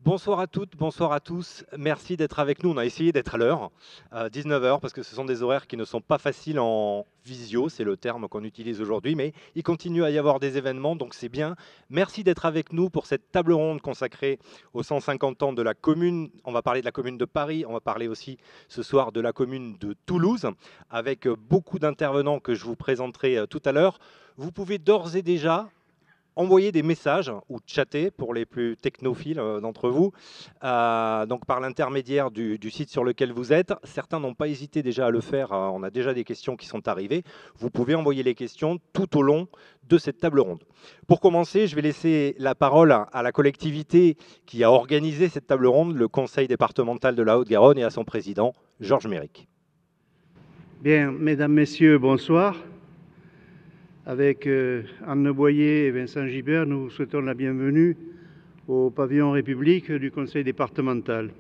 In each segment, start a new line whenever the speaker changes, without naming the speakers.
Bonsoir à toutes, bonsoir à tous. Merci d'être avec nous. On a essayé d'être à l'heure, 19 heures, parce que ce sont des horaires qui ne sont pas faciles en visio, c'est le terme qu'on utilise aujourd'hui, mais il continue à y avoir des événements, donc c'est bien. Merci d'être avec nous pour cette table ronde consacrée aux 150 ans de la commune. On va parler de la commune de Paris, on va parler aussi ce soir de la commune de Toulouse, avec beaucoup d'intervenants que je vous présenterai tout à l'heure. Vous pouvez d'ores et déjà envoyer des messages ou chatter pour les plus technophiles d'entre vous, donc par l'intermédiaire du site sur lequel vous êtes. Certains n'ont pas hésité déjà à le faire, on a déjà des questions qui sont arrivées. Vous pouvez envoyer les questions tout au long de cette table ronde. Pour commencer, je vais laisser la parole à la collectivité qui a organisé cette table ronde, le Conseil départemental de la Haute-Garonne, et à son président, Georges Méric.
Bien, mesdames, messieurs, bonsoir. Avec Anne Boyer et Vincent Gibert, nous vous souhaitons la bienvenue au pavillon République du Conseil départemental.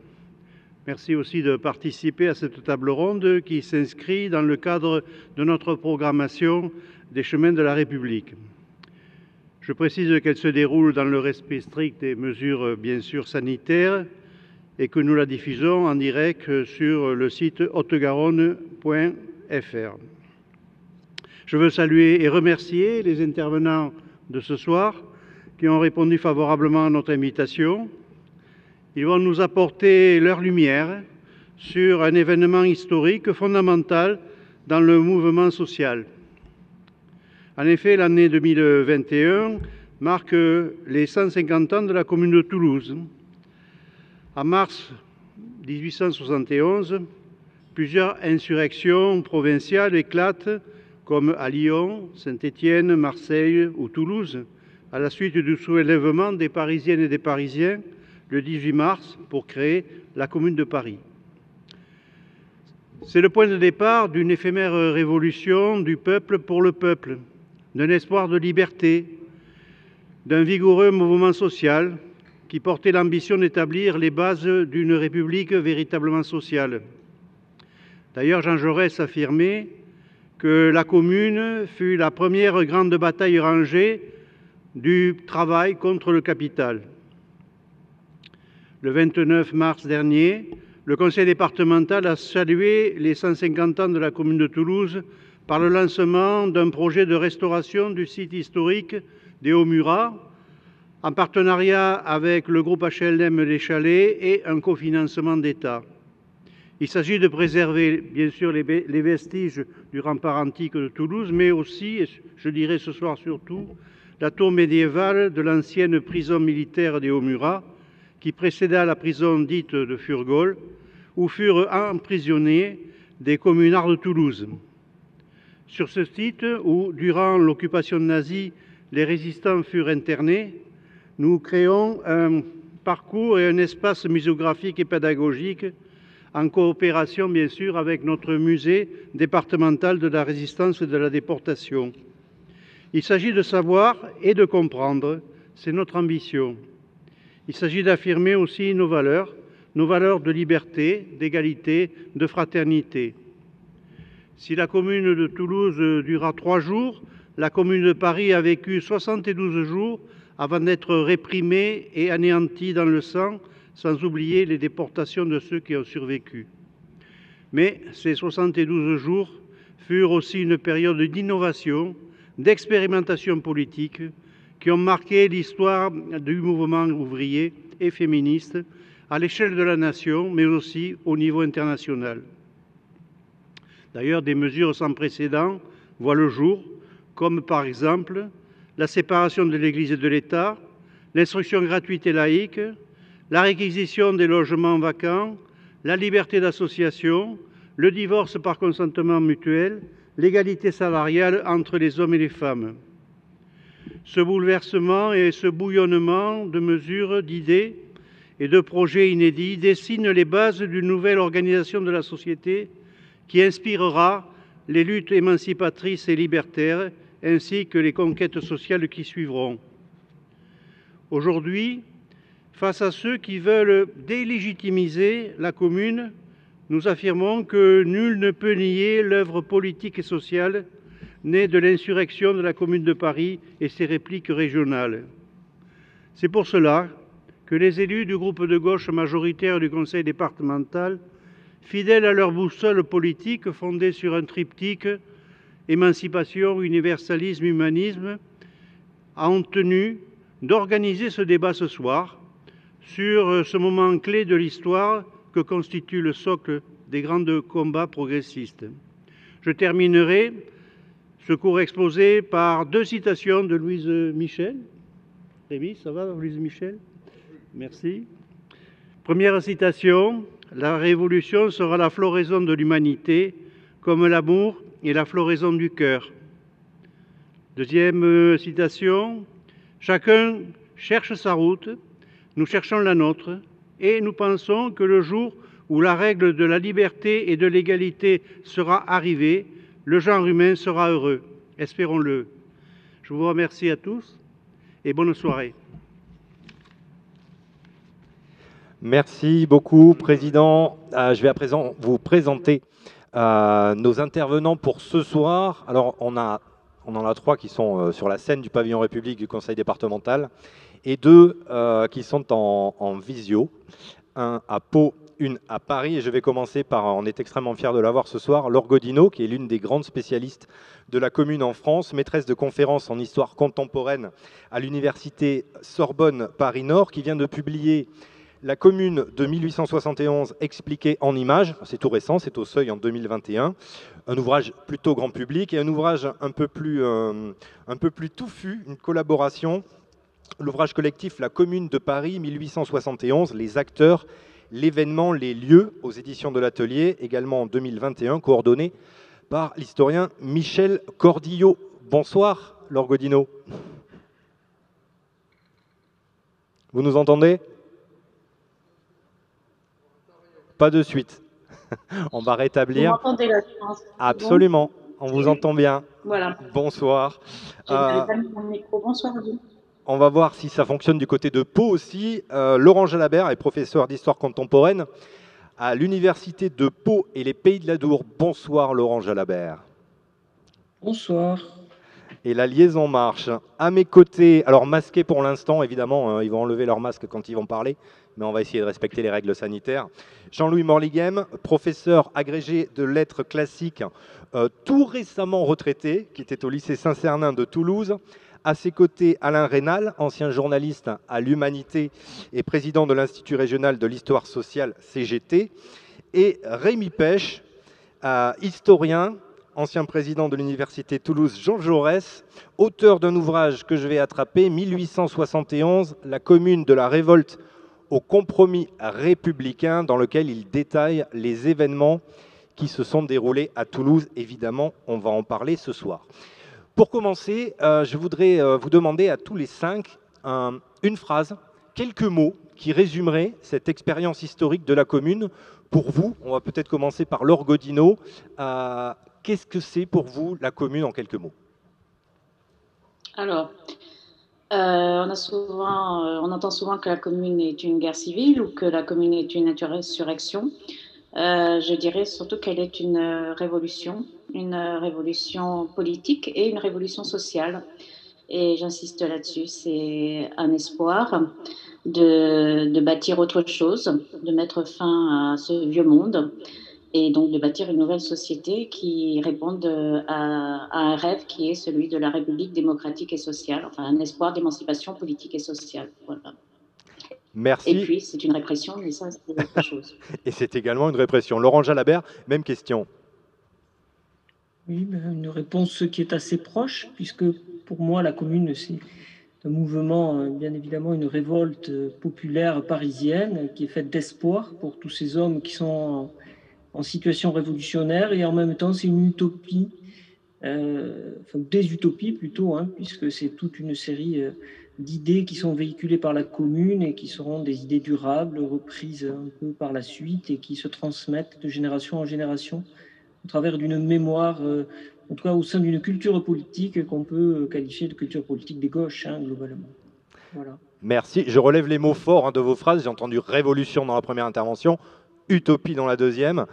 Merci aussi de participer à cette table ronde qui s'inscrit dans le cadre de notre programmation des chemins de la République. Je précise qu'elle se déroule dans le respect strict des mesures, bien sûr, sanitaires et que nous la diffusons en direct sur le site hautegaronne.fr. Je veux saluer et remercier les intervenants de ce soir qui ont répondu favorablement à notre invitation. Ils vont nous apporter leur lumière sur un événement historique fondamental dans le mouvement social. En effet, l'année 2021 marque les 150 ans de la commune de Toulouse. En mars 1871, plusieurs insurrections provinciales éclatent, comme à Lyon, Saint-Étienne, Marseille ou Toulouse, à la suite du soulèvement des Parisiennes et des Parisiens le 18 mars pour créer la Commune de Paris. C'est le point de départ d'une éphémère révolution du peuple pour le peuple, d'un espoir de liberté, d'un vigoureux mouvement social qui portait l'ambition d'établir les bases d'une république véritablement sociale. D'ailleurs, Jean Jaurès affirmait que la Commune fut la première grande bataille rangée du travail contre le capital. Le 29 mars dernier, le Conseil départemental a salué les 150 ans de la commune de Toulouse par le lancement d'un projet de restauration du site historique des Hauts-Murat, en partenariat avec le groupe HLM Les Chalets et un cofinancement d'État. Il s'agit de préserver, bien sûr, les vestiges du rempart antique de Toulouse, mais aussi, et je dirais ce soir surtout, la tour médiévale de l'ancienne prison militaire des Hauts-Murat, qui précéda la prison dite de Furgol, où furent emprisonnés des communards de Toulouse. Sur ce site, où, durant l'occupation nazie, les résistants furent internés, nous créons un parcours et un espace muséographique et pédagogique en coopération, bien sûr, avec notre musée départemental de la résistance et de la déportation. Il s'agit de savoir et de comprendre, c'est notre ambition. Il s'agit d'affirmer aussi nos valeurs de liberté, d'égalité, de fraternité. Si la commune de Toulouse dura 3 jours, la commune de Paris a vécu 72 jours avant d'être réprimée et anéantie dans le sang, sans oublier les déportations de ceux qui ont survécu. Mais ces 72 jours furent aussi une période d'innovation, d'expérimentation politique, qui ont marqué l'histoire du mouvement ouvrier et féministe à l'échelle de la nation, mais aussi au niveau international. D'ailleurs, des mesures sans précédent voient le jour, comme par exemple la séparation de l'Église et de l'État, l'instruction gratuite et laïque, la réquisition des logements vacants, la liberté d'association, le divorce par consentement mutuel, l'égalité salariale entre les hommes et les femmes. Ce bouleversement et ce bouillonnement de mesures, d'idées et de projets inédits dessinent les bases d'une nouvelle organisation de la société qui inspirera les luttes émancipatrices et libertaires ainsi que les conquêtes sociales qui suivront. Aujourd'hui, face à ceux qui veulent délégitimiser la commune, nous affirmons que nul ne peut nier l'œuvre politique et sociale née de l'insurrection de la Commune de Paris et ses répliques régionales. C'est pour cela que les élus du groupe de gauche majoritaire du conseil départemental, fidèles à leur boussole politique fondée sur un triptyque émancipation, universalisme, humanisme, ont tenu d'organiser ce débat ce soir sur ce moment clé de l'histoire que constitue le socle des grands combats progressistes. Je terminerai ce court exposé par deux citations de Louise Michel. Rémi, ça va, Louise Michel? Merci. Première citation, la révolution sera la floraison de l'humanité, comme l'amour est la floraison du cœur. Deuxième citation, chacun cherche sa route, nous cherchons la nôtre, et nous pensons que le jour où la règle de la liberté et de l'égalité sera arrivée, le genre humain sera heureux. Espérons-le. Je vous remercie à tous et bonne soirée.
Merci beaucoup, Président. Je vais à présent vous présenter nos intervenants pour ce soir. Alors, on en a trois qui sont sur la scène du pavillon République du Conseil départemental et deux qui sont en visio, un à Pau, une à Paris. Et je vais commencer par, on est extrêmement fiers de l'avoir ce soir, Laure Godinot, qui est l'une des grandes spécialistes de la commune en France, maîtresse de conférences en histoire contemporaine à l'université Sorbonne Paris-Nord, qui vient de publier La commune de 1871 expliquée en images. C'est tout récent, c'est au Seuil en 2021. Un ouvrage plutôt grand public et un ouvrage un peu plus touffu, une collaboration. L'ouvrage collectif La commune de Paris 1871, les acteurs, l'événement, les lieux, aux éditions de l'Atelier, également en 2021, coordonné par l'historien Michel Cordillo. Bonsoir, Laure Godinot. Vous nous entendez ? Pas de suite. On va rétablir.
Vous m'entendez là, je pense.
Absolument, on vous entend bien.
Voilà.
Bonsoir.
Je n'avais pas mis mon micro. Bonsoir à vous.
On va voir si ça fonctionne du côté de Pau aussi. Laurent Jalabert est professeur d'histoire contemporaine à l'université de Pau et les Pays de l'Adour. Bonsoir Laurent Jalabert.
Bonsoir.
Et la liaison marche. À mes côtés, alors masqués pour l'instant, évidemment, ils vont enlever leur masque quand ils vont parler, mais on va essayer de respecter les règles sanitaires. Jean-Louis Morlighem, professeur agrégé de lettres classiques, tout récemment retraité, qui était au lycée Saint-Cernin de Toulouse. À ses côtés, Alain Rénal, ancien journaliste à l'Humanité et président de l'Institut régional de l'histoire sociale CGT. Et Rémi Pech, historien, ancien président de l'Université Toulouse Jean Jaurès, auteur d'un ouvrage que je vais attraper, 1871, la commune de la révolte au compromis républicain, dans lequel il détaille les événements qui se sont déroulés à Toulouse. Évidemment, on va en parler ce soir. Pour commencer, je voudrais vous demander à tous les cinq une phrase, quelques mots qui résumeraient cette expérience historique de la commune. Pour vous, on va peut-être commencer par Laure Godinot. Qu'est-ce que c'est pour vous la commune en quelques mots?
Alors, on entend souvent que la commune est une guerre civile ou que la commune est une insurrection. Je dirais surtout qu'elle est une révolution politique et une révolution sociale. Et j'insiste là-dessus, c'est un espoir de bâtir autre chose, de mettre fin à ce vieux monde et donc de bâtir une nouvelle société qui réponde à un rêve qui est celui de la République démocratique et sociale, enfin un espoir d'émancipation politique et sociale. Voilà.
Merci.
Et puis, c'est une répression, mais ça, c'est autre chose.
Et c'est également une répression. Laurent Jalabert, même question.
Oui, une réponse qui est assez proche, puisque pour moi, la commune, c'est un mouvement, bien évidemment, une révolte populaire parisienne qui est faite d'espoir pour tous ces hommes qui sont en situation révolutionnaire, et en même temps, c'est une utopie, enfin des utopies plutôt, puisque c'est toute une série d'idées qui sont véhiculées par la commune et qui seront des idées durables, reprises un peu par la suite et qui se transmettent de génération en génération au travers d'une mémoire, en tout cas au sein d'une culture politique qu'on peut qualifier de culture politique des gauches, globalement. Voilà.
Merci. Je relève les mots forts de vos phrases. J'ai entendu révolution dans la première intervention, utopie dans la deuxième.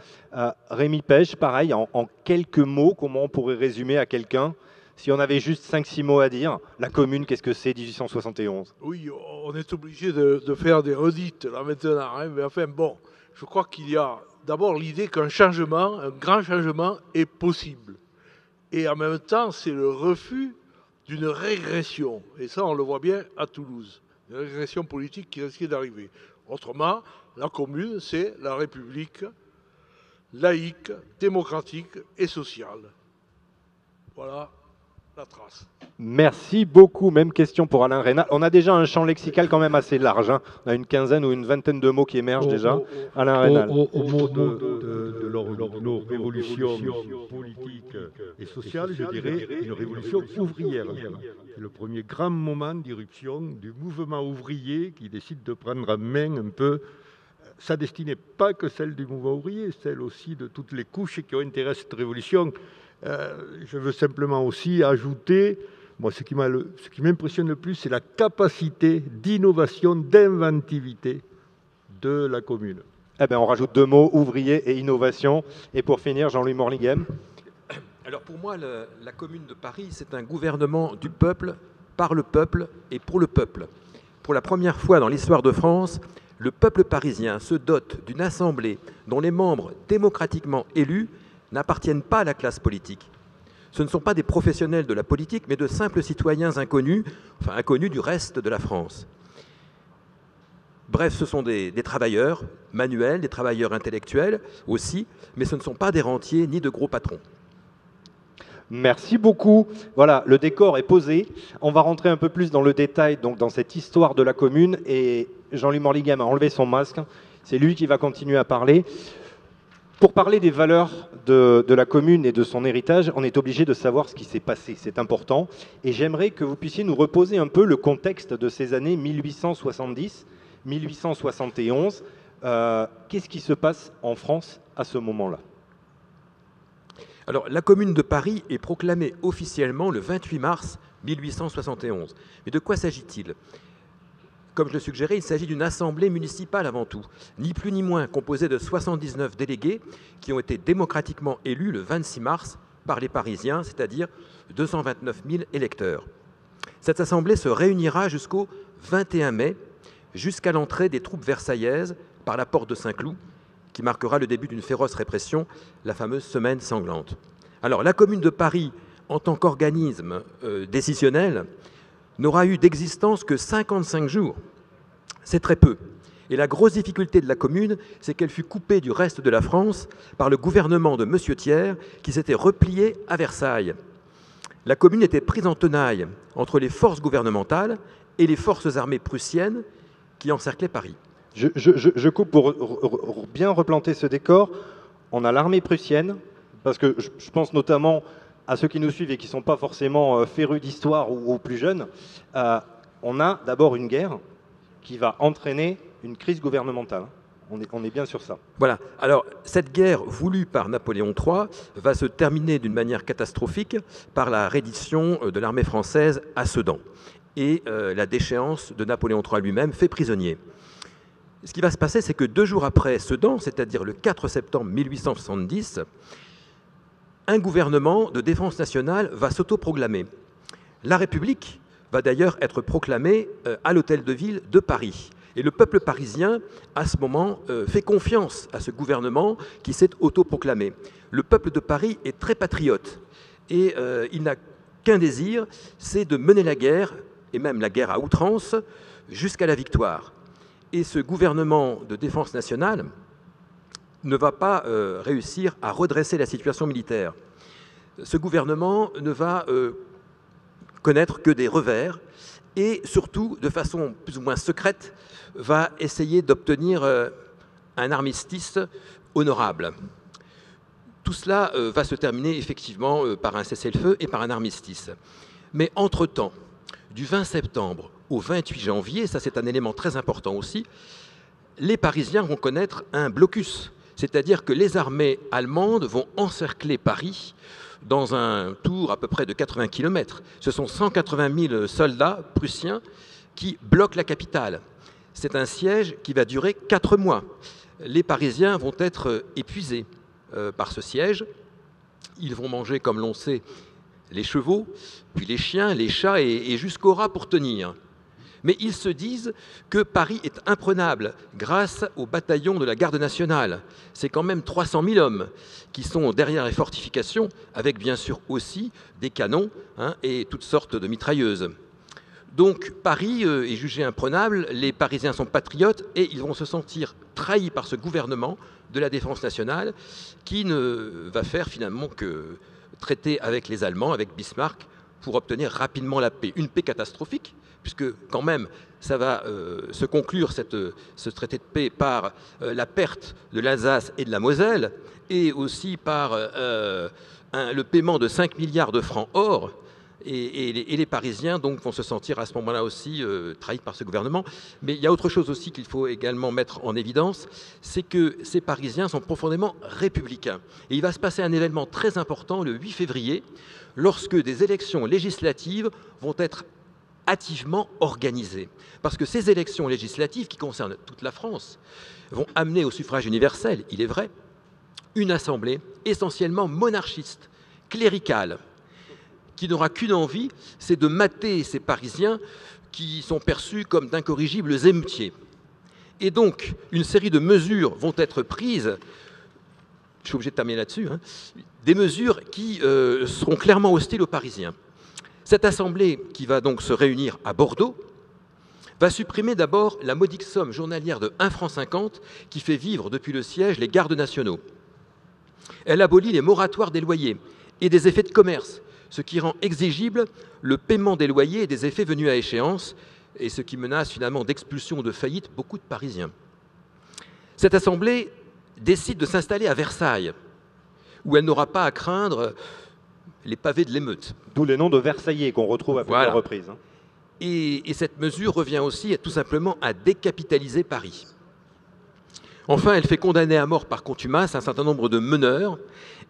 Rémi Pech, pareil, en quelques mots, comment on pourrait résumer à quelqu'un Si on avait juste 5-6 mots à dire, la commune, qu'est-ce que c'est 1871?
Oui, on est obligé de faire des redites là maintenant, hein, mais enfin bon, je crois qu'il y a d'abord l'idée qu'un changement, un grand changement est possible. Et en même temps, c'est le refus d'une régression. Et ça, on le voit bien à Toulouse. Une régression politique qui risque d'arriver. Autrement, la commune, c'est la République laïque, démocratique et sociale. Voilà la trace.
Merci beaucoup. Même question pour Alain Reynal. On a déjà un champ lexical quand même assez large. Hein. On a une quinzaine ou une vingtaine de mots qui émergent déjà. Alain Reynal.
Au mot de nos révolutions politiques et sociales, je dirais une révolution ouvrière. C'est le premier grand moment d'irruption du mouvement ouvrier qui décide de prendre en main un peu sa destinée, pas que celle du mouvement ouvrier, celle aussi de toutes les couches qui ont intérêt à cette révolution. Je veux simplement aussi ajouter, moi, ce qui m'impressionne le plus, c'est la capacité d'innovation, d'inventivité de la commune.
Eh bien, on rajoute 2 mots, ouvrier et innovation. Et pour finir, Jean-Louis Morlinguem.
Alors pour moi, la commune de Paris, c'est un gouvernement du peuple, par le peuple et pour le peuple. Pour la première fois dans l'histoire de France, le peuple parisien se dote d'une assemblée dont les membres démocratiquement élus n'appartiennent pas à la classe politique. Ce ne sont pas des professionnels de la politique, mais de simples citoyens inconnus, enfin inconnus du reste de la France. Bref, ce sont des travailleurs manuels, des travailleurs intellectuels aussi, mais ce ne sont pas des rentiers ni de gros patrons.
Merci beaucoup. Voilà, le décor est posé. On va rentrer un peu plus dans le détail, donc dans cette histoire de la commune. Et Jean-Louis Morlinguem a enlevé son masque. C'est lui qui va continuer à parler. Pour parler des valeurs de la commune et de son héritage, on est obligé de savoir ce qui s'est passé. C'est important. Et j'aimerais que vous puissiez nous reposer un peu le contexte de ces années 1870, 1871. Qu'est-ce qui se passe en France à ce moment-là ?
Alors, la commune de Paris est proclamée officiellement le 28 mars 1871. Mais de quoi s'agit-il ? Comme je le suggérais, il s'agit d'une assemblée municipale avant tout, ni plus ni moins, composée de 79 délégués qui ont été démocratiquement élus le 26 mars par les Parisiens, c'est-à-dire 229 000 électeurs. Cette assemblée se réunira jusqu'au 21 mai, jusqu'à l'entrée des troupes versaillaises par la porte de Saint-Cloud, qui marquera le début d'une féroce répression, la fameuse semaine sanglante. Alors, la commune de Paris, en tant qu'organisme décisionnel, n'aura eu d'existence que 55 jours. C'est très peu. Et la grosse difficulté de la commune, c'est qu'elle fut coupée du reste de la France par le gouvernement de M. Thiers, qui s'était replié à Versailles. La commune était prise en tenaille entre les forces gouvernementales et les forces armées prussiennes qui encerclaient Paris.
Je coupe pour bien replanter ce décor. On a l'armée prussienne, parce que je pense notamment à ceux qui nous suivent et qui ne sont pas forcément férus d'histoire ou plus jeunes. On a d'abord une guerre qui va entraîner une crise gouvernementale. On est bien sur ça.
Voilà. Alors, cette guerre voulue par Napoléon III va se terminer d'une manière catastrophique par la reddition de l'armée française à Sedan et la déchéance de Napoléon III lui-même fait prisonnier. Ce qui va se passer, c'est que 2 jours après Sedan, c'est-à-dire le 4 septembre 1870, un gouvernement de défense nationale va s'autoproclamer. La République va d'ailleurs être proclamée à l'Hôtel de Ville de Paris. Et le peuple parisien, à ce moment, fait confiance à ce gouvernement qui s'est autoproclamé. Le peuple de Paris est très patriote et il n'a qu'un désir, c'est de mener la guerre, et même la guerre à outrance, jusqu'à la victoire. Et ce gouvernement de défense nationale ne va pas réussir à redresser la situation militaire. Ce gouvernement ne va connaître que des revers et surtout, de façon plus ou moins secrète, va essayer d'obtenir un armistice honorable. Tout cela va se terminer effectivement par un cessez-le-feu et par un armistice. Mais entre-temps, du 20 septembre au 28 janvier, ça c'est un élément très important aussi, les Parisiens vont connaître un blocus. C'est-à-dire que les armées allemandes vont encercler Paris dans un tour à peu près de 80 km. Ce sont 180 000 soldats prussiens qui bloquent la capitale. C'est un siège qui va durer 4 mois. Les Parisiens vont être épuisés par ce siège. Ils vont manger, comme l'on sait, les chevaux, puis les chiens, les chats et jusqu'aux rats pour tenir. Mais ils se disent que Paris est imprenable grâce aux bataillons de la garde nationale. C'est quand même 300 000 hommes qui sont derrière les fortifications, avec bien sûr aussi des canons et toutes sortes de mitrailleuses. Donc Paris est jugé imprenable, les Parisiens sont patriotes et ils vont se sentir trahis par ce gouvernement de la défense nationale qui ne va faire finalement que traiter avec les Allemands, avec Bismarck, pour obtenir rapidement la paix. Une paix catastrophique, puisque quand même ça va se conclure ce traité de paix par la perte de l'Alsace et de la Moselle, et aussi par le paiement de 5 milliards de francs or. Et les Parisiens donc, vont se sentir à ce moment-là aussi trahis par ce gouvernement. Mais il y a autre chose aussi qu'il faut également mettre en évidence, c'est que ces Parisiens sont profondément républicains. Et il va se passer un événement très important le 8 février, lorsque des élections législatives vont être hâtivement organisées. Parce que ces élections législatives, qui concernent toute la France, vont amener au suffrage universel, il est vrai, une assemblée essentiellement monarchiste, cléricale, qui n'aura qu'une envie, c'est de mater ces Parisiens qui sont perçus comme d'incorrigibles émeutiers. Et donc, une série de mesures vont être prises, je suis obligé de terminer là-dessus, des mesures qui seront clairement hostiles aux Parisiens. Cette assemblée, qui va donc se réunir à Bordeaux, va supprimer d'abord la modique somme journalière de 1,50 franc qui fait vivre depuis le siège les gardes nationaux. Elle abolit les moratoires des loyers et des effets de commerce, ce qui rend exigible le paiement des loyers et des effets venus à échéance, et ce qui menace finalement d'expulsion ou de faillite beaucoup de Parisiens. Cette assemblée décide de s'installer à Versailles, où elle n'aura pas à craindre les pavés de l'émeute.
D'où les noms de Versaillais qu'on retrouve à plusieurs reprises.
Et cette mesure revient aussi tout simplement à décapitaliser Paris. Enfin, elle fait condamner à mort par contumace un certain nombre de meneurs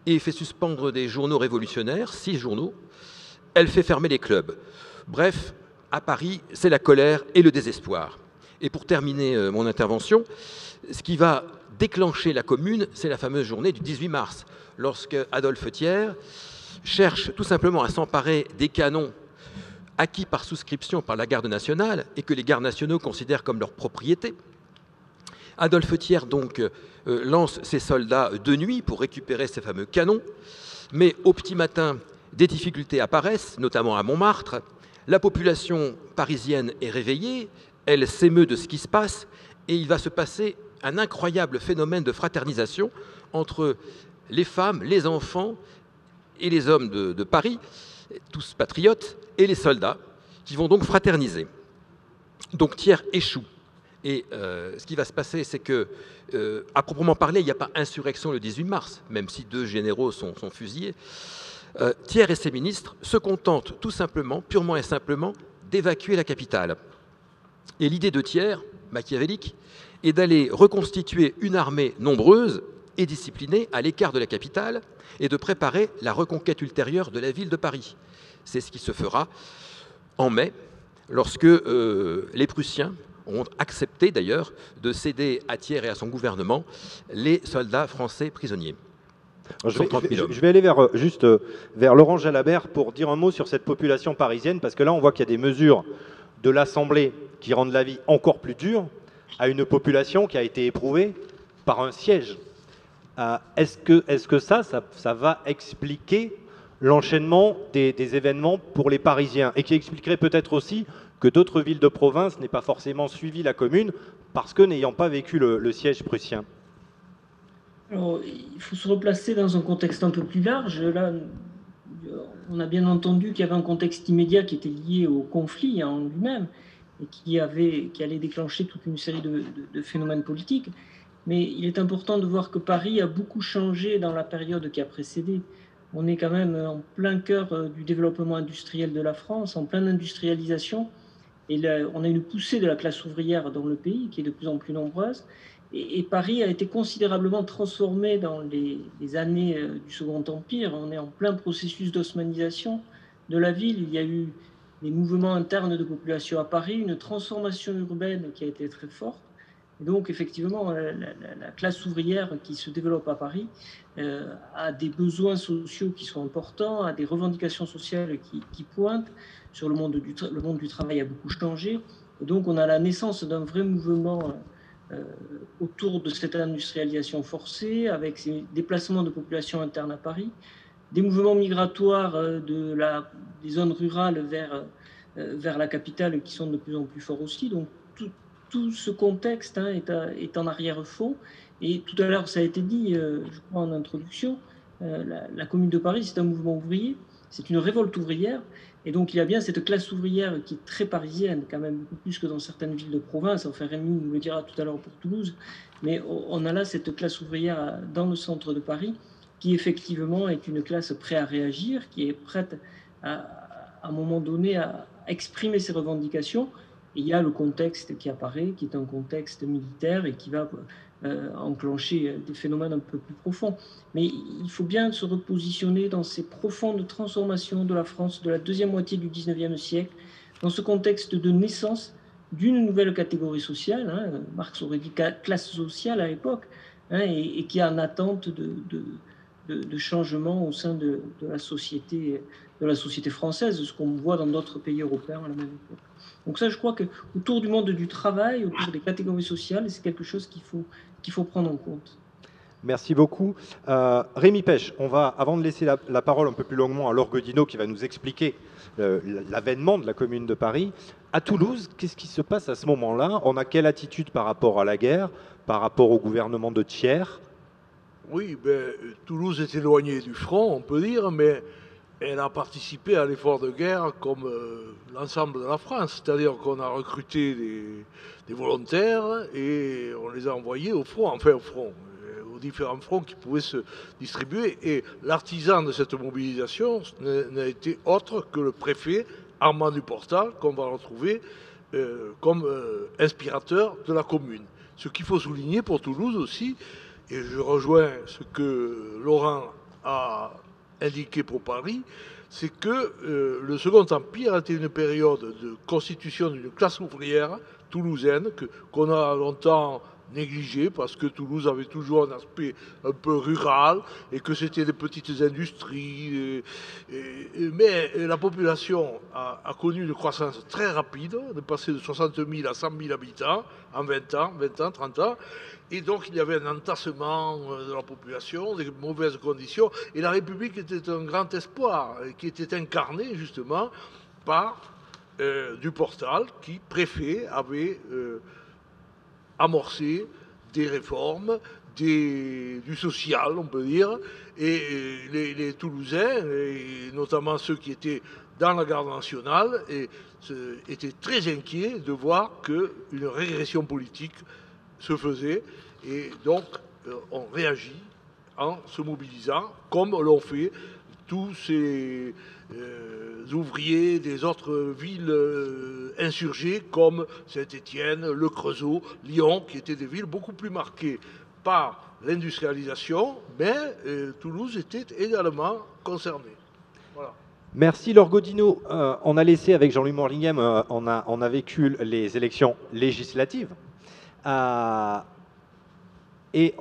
et fait suspendre des journaux révolutionnaires, 6 journaux. Elle fait fermer les clubs. Bref, à Paris, c'est la colère et le désespoir. Et pour terminer mon intervention, ce qui va déclencher la Commune, c'est la fameuse journée du 18 mars, lorsque Adolphe Thiers cherche tout simplement à s'emparer des canons acquis par souscription par la garde nationale et que les gardes nationaux considèrent comme leur propriété. Adolphe Thiers donc lance ses soldats de nuit pour récupérer ces fameux canons, mais au petit matin, des difficultés apparaissent, notamment à Montmartre. La population parisienne est réveillée, elle s'émeut de ce qui se passe, et il va se passer un incroyable phénomène de fraternisation entre les femmes, les enfants et les hommes de Paris, tous patriotes, et les soldats, qui vont donc fraterniser. Donc Thiers échoue. Et ce qui va se passer, c'est que, à proprement parler, il n'y a pas insurrection le 18 mars, même si 2 généraux sont fusillés. Thiers et ses ministres se contentent tout simplement, purement et simplement, d'évacuer la capitale. Et l'idée de Thiers, machiavélique, est d'aller reconstituer une armée nombreuse et disciplinée à l'écart de la capitale et de préparer la reconquête ultérieure de la ville de Paris. C'est ce qui se fera en mai, lorsque les Prussiens ont accepté d'ailleurs de céder à Thiers et à son gouvernement les soldats français prisonniers.
Je vais aller juste vers Laurent Jalabert pour dire un mot sur cette population parisienne, parce que là on voit qu'il y a des mesures de l'Assemblée qui rendent la vie encore plus dure à une population qui a été éprouvée par un siège. Est-ce que ça va expliquer l'enchaînement des événements pour les Parisiens, et qui expliquerait peut-être aussi que d'autres villes de province n'aient pas forcément suivi la Commune parce que n'ayant pas vécu le siège prussien?
Alors, il faut se replacer dans un contexte un peu plus large. Là, on a bien entendu qu'il y avait un contexte immédiat qui était lié au conflit en lui-même et qui allait déclencher toute une série de phénomènes politiques. Mais il est important de voir que Paris a beaucoup changé dans la période qui a précédé. On est quand même en plein cœur du développement industriel de la France, en pleine industrialisation. Et là, on a une poussée de la classe ouvrière dans le pays qui est de plus en plus nombreuse. Et Paris a été considérablement transformé dans les années du Second Empire. On est en plein processus d'osmanisation de la ville. Il y a eu des mouvements internes de population à Paris, une transformation urbaine qui a été très forte. Et donc, effectivement, la classe ouvrière qui se développe à Paris a des besoins sociaux qui sont importants, a des revendications sociales qui pointent. Sur le monde du travail a beaucoup changé. Et donc, on a la naissance d'un vrai mouvement autour de cette industrialisation forcée, avec ces déplacements de population interne à Paris, des mouvements migratoires des zones rurales vers la capitale qui sont de plus en plus forts aussi. Donc, tout ce contexte est en arrière-fond. Et tout à l'heure, ça a été dit, je crois, en introduction, la Commune de Paris, c'est un mouvement ouvrier, c'est une révolte ouvrière. Et donc, il y a bien cette classe ouvrière qui est très parisienne, quand même, beaucoup plus que dans certaines villes de province. Enfin, Rémi nous le dira tout à l'heure pour Toulouse. Mais on a là cette classe ouvrière dans le centre de Paris, qui effectivement est une classe prête à réagir, qui est prête à un moment donné à exprimer ses revendications. Et il y a le contexte qui apparaît, qui est un contexte militaire et qui va enclencher des phénomènes un peu plus profonds. Mais il faut bien se repositionner dans ces profondes transformations de la France de la deuxième moitié du XIXe siècle, dans ce contexte de naissance d'une nouvelle catégorie sociale, Marx aurait dit classe sociale à l'époque, et qui est en attente de changement au sein de la société française, ce qu'on voit dans d'autres pays européens à la même époque. Donc ça, je crois qu'autour du monde du travail, autour des catégories sociales, c'est quelque chose qu'il faut prendre en compte.
Merci beaucoup. Rémi Pech, on va, avant de laisser la parole un peu plus longuement à Laure Godino qui va nous expliquer l'avènement de la Commune de Paris. À Toulouse, qu'est-ce qui se passe à ce moment-là? On a quelle attitude par rapport à la guerre, par rapport au gouvernement de Thiers?
Oui, Toulouse est éloignée du front, on peut dire, mais elle a participé à l'effort de guerre comme l'ensemble de la France. C'est-à-dire qu'on a recruté des volontaires et on les a envoyés au front, aux différents fronts qui pouvaient se distribuer. Et l'artisan de cette mobilisation n'a été autre que le préfet Armand Duportal, qu'on va retrouver comme inspirateur de la commune. Ce qu'il faut souligner pour Toulouse aussi, et je rejoins ce que Laurent a indiqué pour Paris, c'est que le Second Empire a été une période de constitution d'une classe ouvrière toulousaine qu'on a longtemps négligée parce que Toulouse avait toujours un aspect un peu rural et que c'était des petites industries. Mais la population a connu une croissance très rapide, de passer de 60 000 à 100 000 habitants en 20 ans, 30 ans. Et donc, il y avait un entassement de la population, des mauvaises conditions. Et la République était un grand espoir, qui était incarné justement par Duportal, qui, préfet, avait amorcé des réformes, du social, on peut dire. Et les Toulousains, et notamment ceux qui étaient dans la garde nationale, étaient très inquiets de voir qu'une régression politique se faisait, et donc on réagit en se mobilisant, comme l'ont fait tous ces ouvriers des autres villes insurgées, comme Saint-Étienne, Le Creusot, Lyon, qui étaient des villes beaucoup plus marquées par l'industrialisation, mais Toulouse était également concernée. Voilà.
Merci Laure Godino. On a laissé avec Jean-Louis Morlingham, on a vécu les élections législatives. Et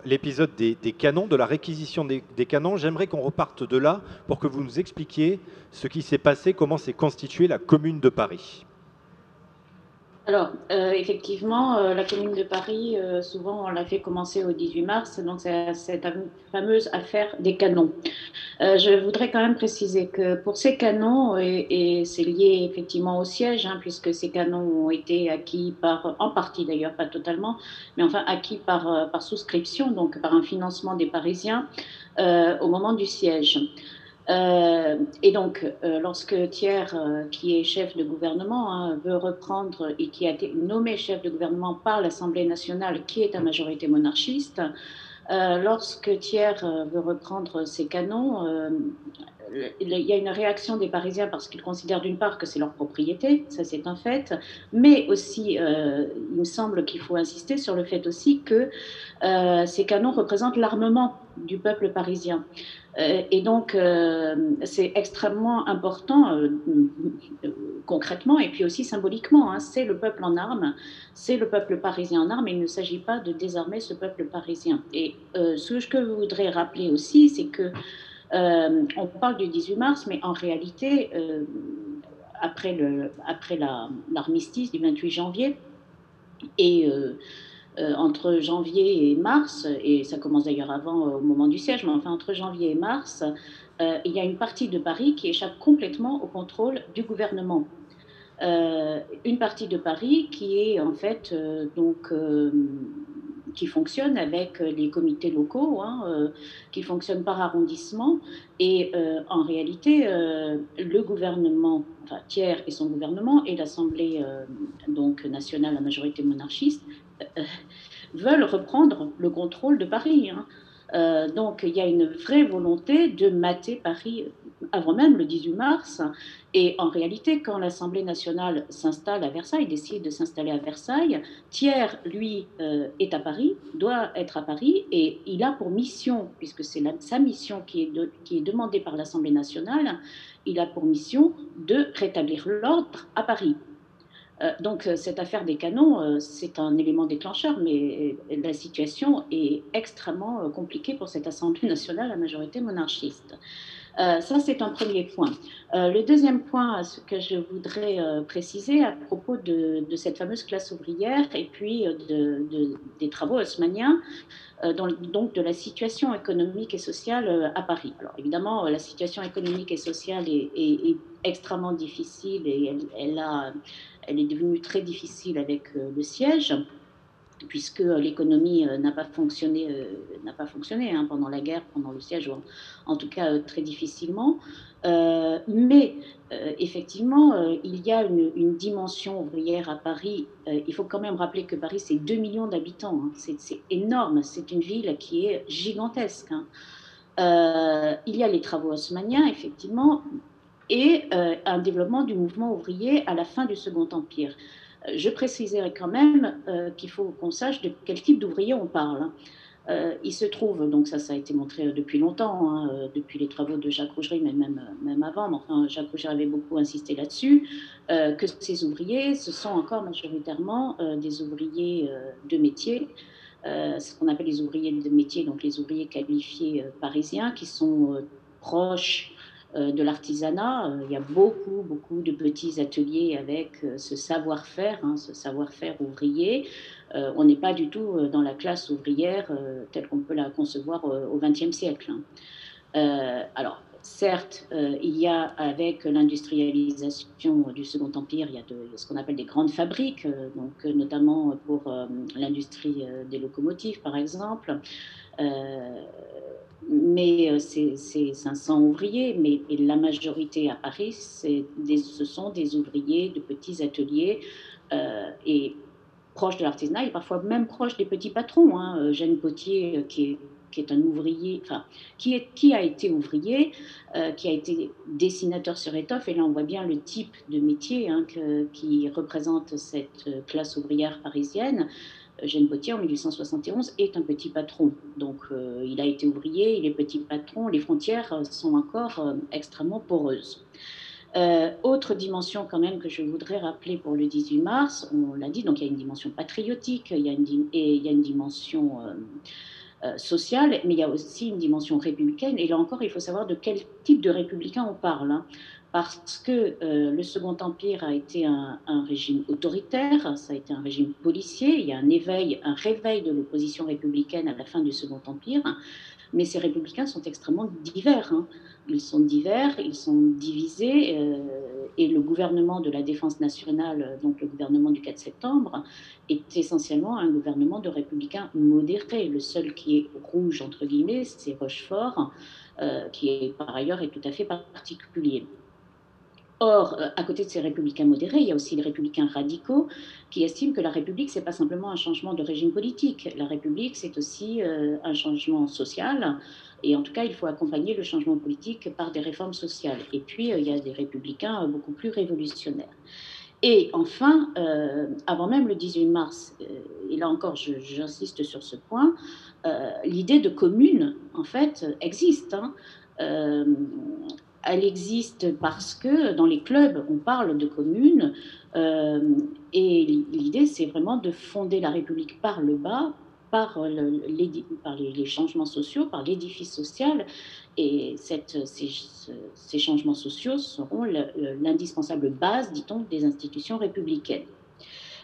l'épisode des canons, de la réquisition des canons, j'aimerais qu'on reparte de là pour que vous nous expliquiez ce qui s'est passé, comment s'est constituée la Commune de Paris.
Alors, effectivement, la Commune de Paris, souvent on l'a fait commencer au 18 mars, donc c'est cette fameuse affaire des canons. Je voudrais quand même préciser que pour ces canons, et c'est lié effectivement au siège, puisque ces canons ont été acquis en partie d'ailleurs, pas totalement, mais enfin acquis par souscription, donc par un financement des Parisiens au moment du siège. Et donc, lorsque Thiers, qui est chef de gouvernement, veut reprendre et qui a été nommé chef de gouvernement par l'Assemblée nationale, qui est à majorité monarchiste, lorsque Thiers veut reprendre ces canons, il y a une réaction des Parisiens parce qu'ils considèrent d'une part que c'est leur propriété, ça c'est un fait, mais aussi il me semble qu'il faut insister sur le fait aussi que ces canons représentent l'armement du peuple parisien. Et donc, c'est extrêmement important concrètement et puis aussi symboliquement. Hein, c'est le peuple en armes, c'est le peuple parisien en armes et il ne s'agit pas de désarmer ce peuple parisien. Et ce que je voudrais rappeler aussi, c'est que on parle du 18 mars, mais en réalité, après l'armistice du 28 janvier et entre janvier et mars, et ça commence d'ailleurs avant au moment du siège, mais enfin entre janvier et mars, il y a une partie de Paris qui échappe complètement au contrôle du gouvernement. Une partie de Paris qui est en fait qui fonctionne avec les comités locaux, hein, qui fonctionne par arrondissement. Et en réalité, le gouvernement, enfin Thiers et son gouvernement et l'Assemblée donc nationale à majorité monarchiste veulent reprendre le contrôle de Paris. Hein. Donc il y a une vraie volonté de mater Paris avant même le 18 mars. Et en réalité, quand l'Assemblée nationale s'installe à Versailles, décide de s'installer à Versailles, Thiers, lui, est à Paris, doit être à Paris, et il a pour mission, puisque c'est sa mission qui est demandée par l'Assemblée nationale, il a pour mission de rétablir l'ordre à Paris. Donc cette affaire des canons, c'est un élément déclencheur, mais la situation est extrêmement compliquée pour cette Assemblée nationale à majorité monarchiste. Ça, c'est un premier point. Le deuxième point, ce que je voudrais préciser à propos de cette fameuse classe ouvrière et puis des travaux haussmanniens, donc de la situation économique et sociale à Paris. Alors évidemment, la situation économique et sociale est extrêmement difficile et elle est devenue très difficile avec le siège, puisque l'économie n'a pas fonctionné, hein, pendant la guerre, pendant le siège, ou en tout cas très difficilement. Mais effectivement, il y a une dimension ouvrière à Paris. Il faut quand même rappeler que Paris, c'est 2 millions d'habitants. Hein. C'est énorme. C'est une ville qui est gigantesque. Hein. Il y a les travaux haussmanniens, effectivement, et un développement du mouvement ouvrier à la fin du Second Empire. Je préciserai quand même qu'il faut qu'on sache de quel type d'ouvrier on parle. Hein. Il se trouve, donc ça a été montré depuis longtemps, hein, depuis les travaux de Jacques Rougerie, mais même avant, mais enfin, Jacques Rougerie avait beaucoup insisté là-dessus, que ces ouvriers, ce sont encore majoritairement des ouvriers de métier, ce qu'on appelle les ouvriers de métier, donc les ouvriers qualifiés parisiens, qui sont proches de l'artisanat. Il y a beaucoup de petits ateliers avec ce savoir-faire, hein, ce savoir-faire ouvrier. On n'est pas du tout dans la classe ouvrière telle qu'on peut la concevoir au XXe siècle. Hein. Alors, certes, il y a avec l'industrialisation du Second Empire, il y a ce qu'on appelle des grandes fabriques, donc, notamment pour l'industrie des locomotives, par exemple. Mais c'est 500 ouvriers, mais la majorité à Paris, ce sont des ouvriers de petits ateliers et proches de l'artisanat et parfois même proches des petits patrons. Hein. Jeanne Potier, qui est un ouvrier, enfin, qui a été ouvrier, qui a été dessinateur sur étoffe, et là on voit bien le type de métier hein, qui représente cette classe ouvrière parisienne. Jeanne Potier, en 1871, est un petit patron. Donc, il a été ouvrier, il est petit patron. Les frontières sont encore extrêmement poreuses. Autre dimension quand même que je voudrais rappeler pour le 18 mars, on l'a dit, donc il y a une dimension patriotique, il y a une dimension sociale, mais il y a aussi une dimension républicaine. Et là encore, il faut savoir de quel type de républicain on parle. Hein. Parce que le Second Empire a été un régime autoritaire, ça a été un régime policier, il y a un réveil de l'opposition républicaine à la fin du Second Empire, mais ces républicains sont extrêmement divers. Hein. Ils sont divers, ils sont divisés, et le gouvernement de la Défense nationale, donc le gouvernement du 4 septembre, est essentiellement un gouvernement de républicains modérés. Le seul qui est rouge, entre guillemets, c'est Rochefort, qui par ailleurs est tout à fait particulier. Or, à côté de ces républicains modérés, il y a aussi les républicains radicaux qui estiment que la République, ce n'est pas simplement un changement de régime politique. La République, c'est aussi un changement social. Et en tout cas, il faut accompagner le changement politique par des réformes sociales. Et puis, il y a des républicains beaucoup plus révolutionnaires. Et enfin, avant même le 18 mars, et là encore j'insiste sur ce point, l'idée de commune, en fait, existe. Hein. Elle existe parce que dans les clubs, on parle de communes, et l'idée, c'est vraiment de fonder la République par le bas, par les changements sociaux, par l'édifice social. Et ces changements sociaux seront l'indispensable base, dit-on, des institutions républicaines.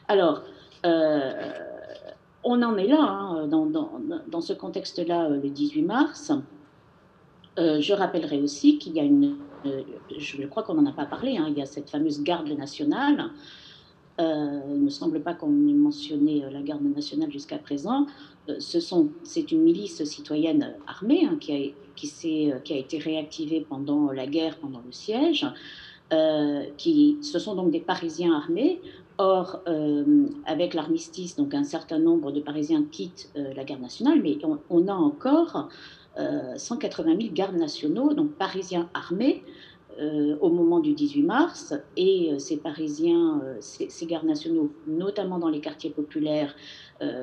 Alors, on en est là, hein, dans ce contexte-là, le 18 mars. Je rappellerai aussi qu'il y a je crois qu'on n'en a pas parlé, hein, il y a cette fameuse garde nationale. Il ne me semble pas qu'on ait mentionné la garde nationale jusqu'à présent. C'est une milice citoyenne armée, hein, qui a été réactivée pendant la guerre, pendant le siège. Ce sont donc des Parisiens armés. Or, avec l'armistice, donc un certain nombre de Parisiens quittent la garde nationale, mais on a encore 180 000 gardes nationaux, donc Parisiens armés, au moment du 18 mars. Et ces Parisiens, ces gardes nationaux, notamment dans les quartiers populaires,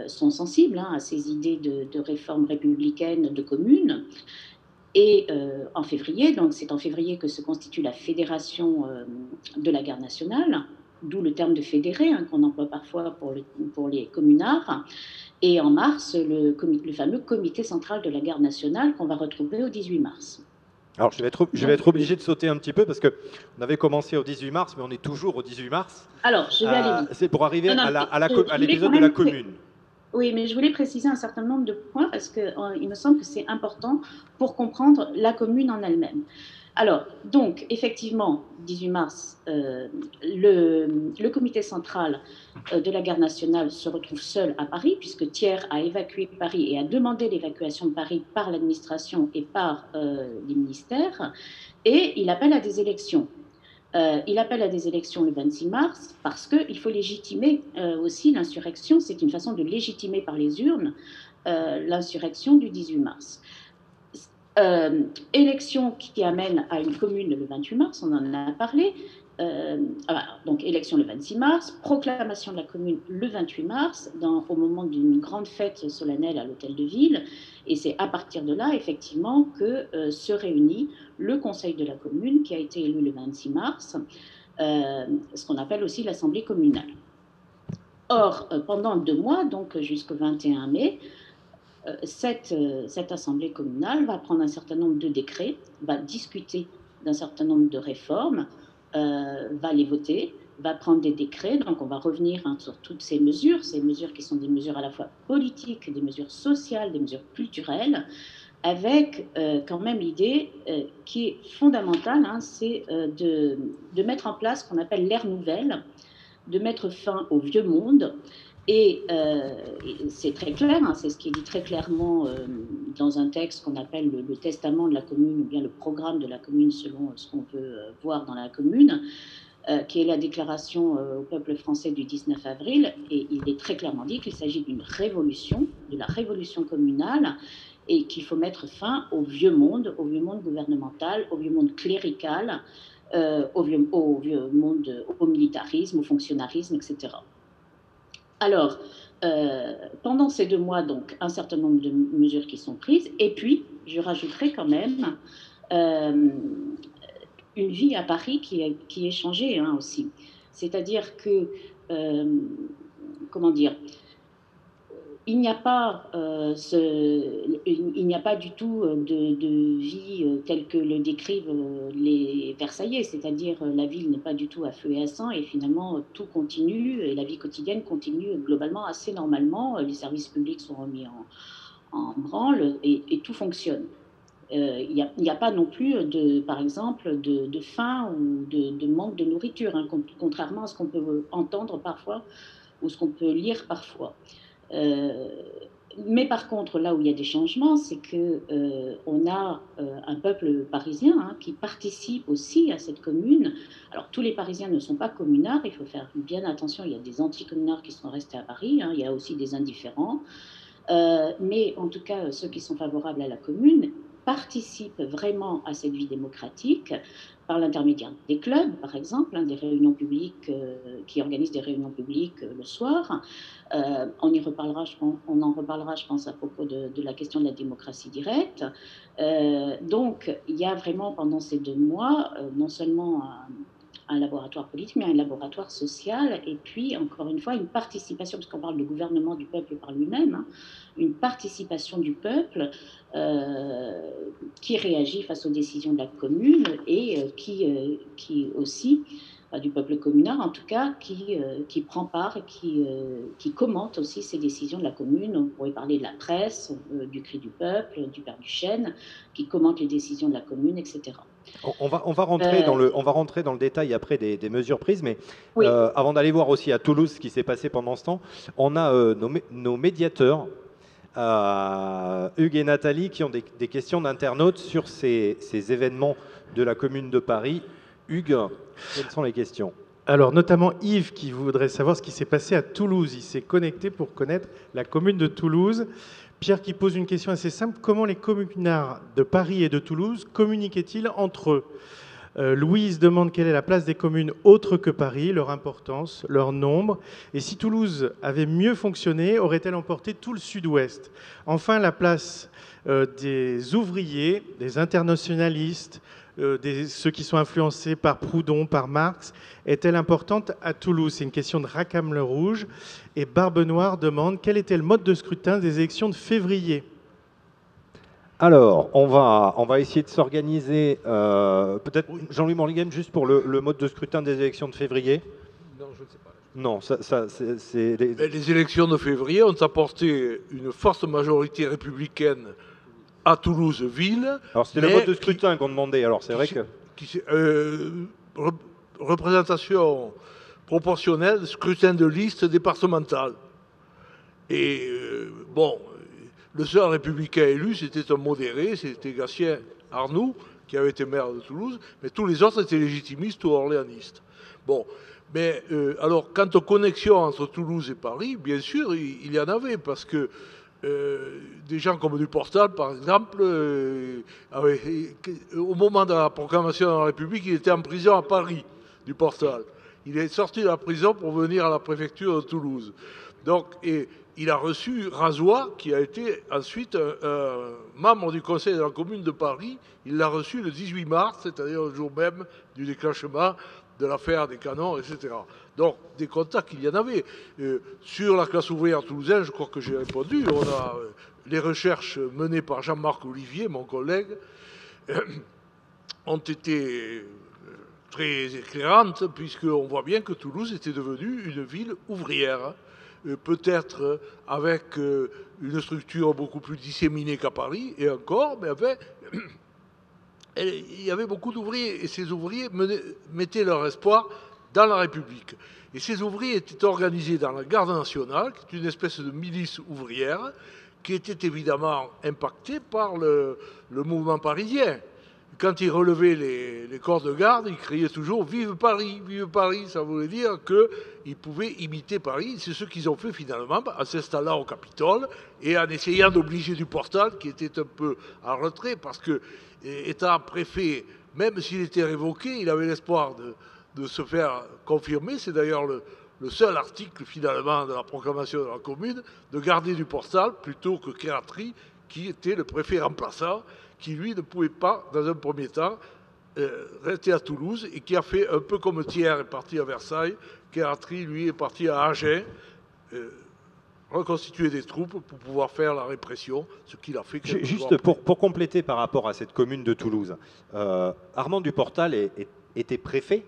sont sensibles, hein, à ces idées de réforme républicaine de communes. Et en février, donc c'est en février que se constitue la fédération de la garde nationale, d'où le terme de fédéré, hein, qu'on emploie parfois pour les communards. Et en mars, le fameux comité central de la garde nationale qu'on va retrouver au 18 mars.
Alors je vais être obligé de sauter un petit peu parce qu'on avait commencé au 18 mars, mais on est toujours au 18 mars.
Alors, je vais aller vite.
C'est pour arriver à l'épisode de la commune.
Oui, mais je voulais préciser un certain nombre de points parce qu'il me semble que c'est important pour comprendre la commune en elle-même. Alors, donc, effectivement, 18 mars, le comité central de la garde nationale se retrouve seul à Paris, puisque Thiers a évacué Paris et a demandé l'évacuation de Paris par l'administration et par les ministères, et il appelle à des élections. Il appelle à des élections le 26 mars parce qu'il faut légitimer aussi l'insurrection. C'est une façon de légitimer par les urnes l'insurrection du 18 mars. Élection qui amène à une commune le 28 mars, on en a parlé. Donc élection le 26 mars, proclamation de la commune le 28 mars, au moment d'une grande fête solennelle à l'hôtel de ville. Et c'est à partir de là, effectivement, que se réunit le conseil de la commune, qui a été élu le 26 mars, ce qu'on appelle aussi l'assemblée communale. Or, pendant 2 mois, donc jusqu'au 21 mai, cette assemblée communale va prendre un certain nombre de décrets, va discuter d'un certain nombre de réformes, va les voter, va prendre des décrets. Donc on va revenir, hein, sur toutes ces mesures qui sont des mesures à la fois politiques, des mesures sociales, des mesures culturelles, avec quand même l'idée qui est fondamentale, hein, c'est de mettre en place ce qu'on appelle l'ère nouvelle, de mettre fin au vieux monde. Et c'est très clair, hein, c'est ce qui est dit très clairement dans un texte qu'on appelle le testament de la commune, ou bien le programme de la commune selon ce qu'on peut voir dans la commune, qui est la déclaration au peuple français du 19 avril. Et il est très clairement dit qu'il s'agit d'une révolution, de la révolution communale, et qu'il faut mettre fin au vieux monde gouvernemental, au vieux monde clérical, au vieux monde, au militarisme, au fonctionnarisme, etc. Alors, pendant ces 2 mois, donc, un certain nombre de mesures qui sont prises, et puis, je rajouterai quand même une vie à Paris qui est changée, hein, aussi. C'est-à-dire que, comment dire, il n'y a pas du tout de vie telle que le décrivent les Versaillais, c'est-à-dire la ville n'est pas du tout à feu et à sang, et finalement tout continue et la vie quotidienne continue globalement assez normalement. Les services publics sont remis en branle et tout fonctionne. Il n'y a pas non plus, par exemple, de faim ou de manque de nourriture, hein, contrairement à ce qu'on peut entendre parfois ou ce qu'on peut lire parfois. Mais par contre, là où il y a des changements, c'est qu'on a un peuple parisien qui participe aussi à cette commune. Alors, tous les Parisiens ne sont pas communards, il faut faire bien attention, il y a des anti-communards qui sont restés à Paris, il y a aussi des indifférents. Mais en tout cas, ceux qui sont favorables à la commune participent vraiment à cette vie démocratique par l'intermédiaire des clubs, par exemple, des réunions publiques qui organisent des réunions publiques le soir. On en reparlera, je pense, à propos de la question de la démocratie directe. Donc, il y a vraiment pendant ces 2 mois, non seulement un laboratoire politique, mais un laboratoire social, et puis, encore une fois, une participation, parce qu'on parle de gouvernement du peuple par lui-même, une participation du peuple qui réagit face aux décisions de la commune et qui aussi, du peuple communard en tout cas, qui prend part et qui commente aussi ces décisions de la commune. On pourrait parler de la presse, du Cri du peuple, du Père Duchesne, qui commente les décisions de la commune, etc.
On va rentrer dans le détail après des mesures prises, mais
Oui.
avant d'aller voir aussi à Toulouse ce qui s'est passé pendant ce temps, on a nos médiateurs, Hugues et Nathalie, qui ont des questions d'internautes sur ces événements de la Commune de Paris. Hugues, quelles sont les questions ?
Alors, notamment Yves qui voudrait savoir ce qui s'est passé à Toulouse. Il s'est connecté pour connaître la commune de Toulouse. Pierre qui pose une question assez simple. Comment les communards de Paris et de Toulouse communiquaient-ils entre eux ? Louise demande quelle est la place des communes autres que Paris, leur importance, leur nombre. Et si Toulouse avait mieux fonctionné, aurait-elle emporté tout le sud-ouest ? Enfin, la place des ouvriers, des internationalistes, ceux qui sont influencés par Proudhon, par Marx, est-elle importante à Toulouse ? C'est une question de Rackham le Rouge. Et Barbe Noire demande quel était le mode de scrutin des élections de février ?
Alors, on va essayer de s'organiser. Peut-être Jean-Louis Morlingen, juste pour le mode de scrutin des élections de février.
Non, je ne sais pas.
Non, c'est
Les élections de février ont apporté une forte majorité républicaine à Toulouse-Ville.
Alors, c'était le mode de scrutin qu'on demandait. Alors, c'est vrai que...
représentation proportionnelle, scrutin de liste départemental. Et bon, le seul républicain élu, c'était un modéré, c'était Gatien Arnoux, qui avait été maire de Toulouse, mais tous les autres étaient légitimistes ou orléanistes. Bon, mais alors, quant aux connexions entre Toulouse et Paris, bien sûr, il y en avait, parce que des gens comme Duportal, par exemple, au moment de la proclamation de la République, il était en prison à Paris, Duportal. Il est sorti de la prison pour venir à la préfecture de Toulouse. Donc, et il a reçu Razois, qui a été ensuite membre du conseil de la commune de Paris. Il l'a reçu le 18 mars, c'est-à-dire le jour même du déclenchement de l'affaire des canons, etc. Donc, des contacts, il y en avait. Sur la classe ouvrière toulousaine, je crois que j'ai répondu. On a les recherches menées par Jean-Marc Olivier, mon collègue, ont été très éclairantes, puisqu'on voit bien que Toulouse était devenue une ville ouvrière. Peut-être avec une structure beaucoup plus disséminée qu'à Paris, et encore, mais enfin, il y avait beaucoup d'ouvriers, et ces ouvriers mettaient leur espoir dans la République. Et ces ouvriers étaient organisés dans la Garde nationale, qui est une espèce de milice ouvrière, qui était évidemment impactée par le mouvement parisien. Quand ils relevaient les corps de garde, ils criaient toujours « Vive Paris ! Vive Paris !» Ça voulait dire qu'ils pouvaient imiter Paris. C'est ce qu'ils ont fait finalement en s'installant au Capitole et en essayant d'obliger Duportal, qui était un peu en retrait, parce que, étant préfet, même s'il était révoqué, il avait l'espoir de se faire confirmer. C'est d'ailleurs le seul article finalement de la proclamation de la commune, de garder Duportal plutôt que Khératry, qui était le préfet remplaçant, qui, lui, ne pouvait pas, dans un premier temps, rester à Toulouse, et qui a fait un peu comme Thiers est parti à Versailles, Khératry, lui, est parti à Agen, reconstituer des troupes pour pouvoir faire la répression, ce qu'il a fait.
Juste pour compléter par rapport à cette commune de Toulouse, Armand Duportal était préfet,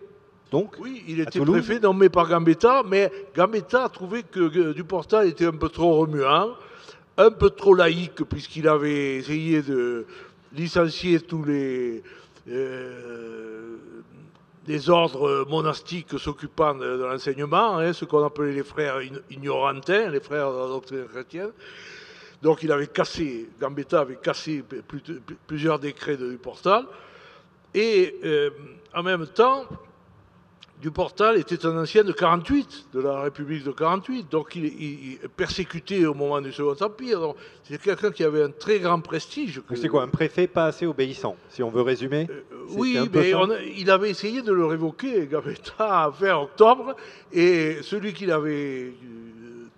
donc.
Oui, il était préfet nommé par Gambetta, mais Gambetta a trouvé que Duportal était un peu trop remuant, un peu trop laïque, puisqu'il avait essayé de licencier tous les ordres monastiques s'occupant de l'enseignement, ce qu'on appelait les frères ignorantins, les frères de la doctrine chrétienne. Donc il avait cassé, Gambetta avait cassé plusieurs décrets de Duportal. Et en même temps, Duportal était un ancien de 48, de la République de 48, donc il est persécuté au moment du Second Empire. C'est quelqu'un qui avait un très grand prestige.
C'est quoi, un préfet pas assez obéissant, si on veut résumer?
Oui, mais il avait essayé de le révoquer, Gambetta, fin octobre, et celui qu'il avait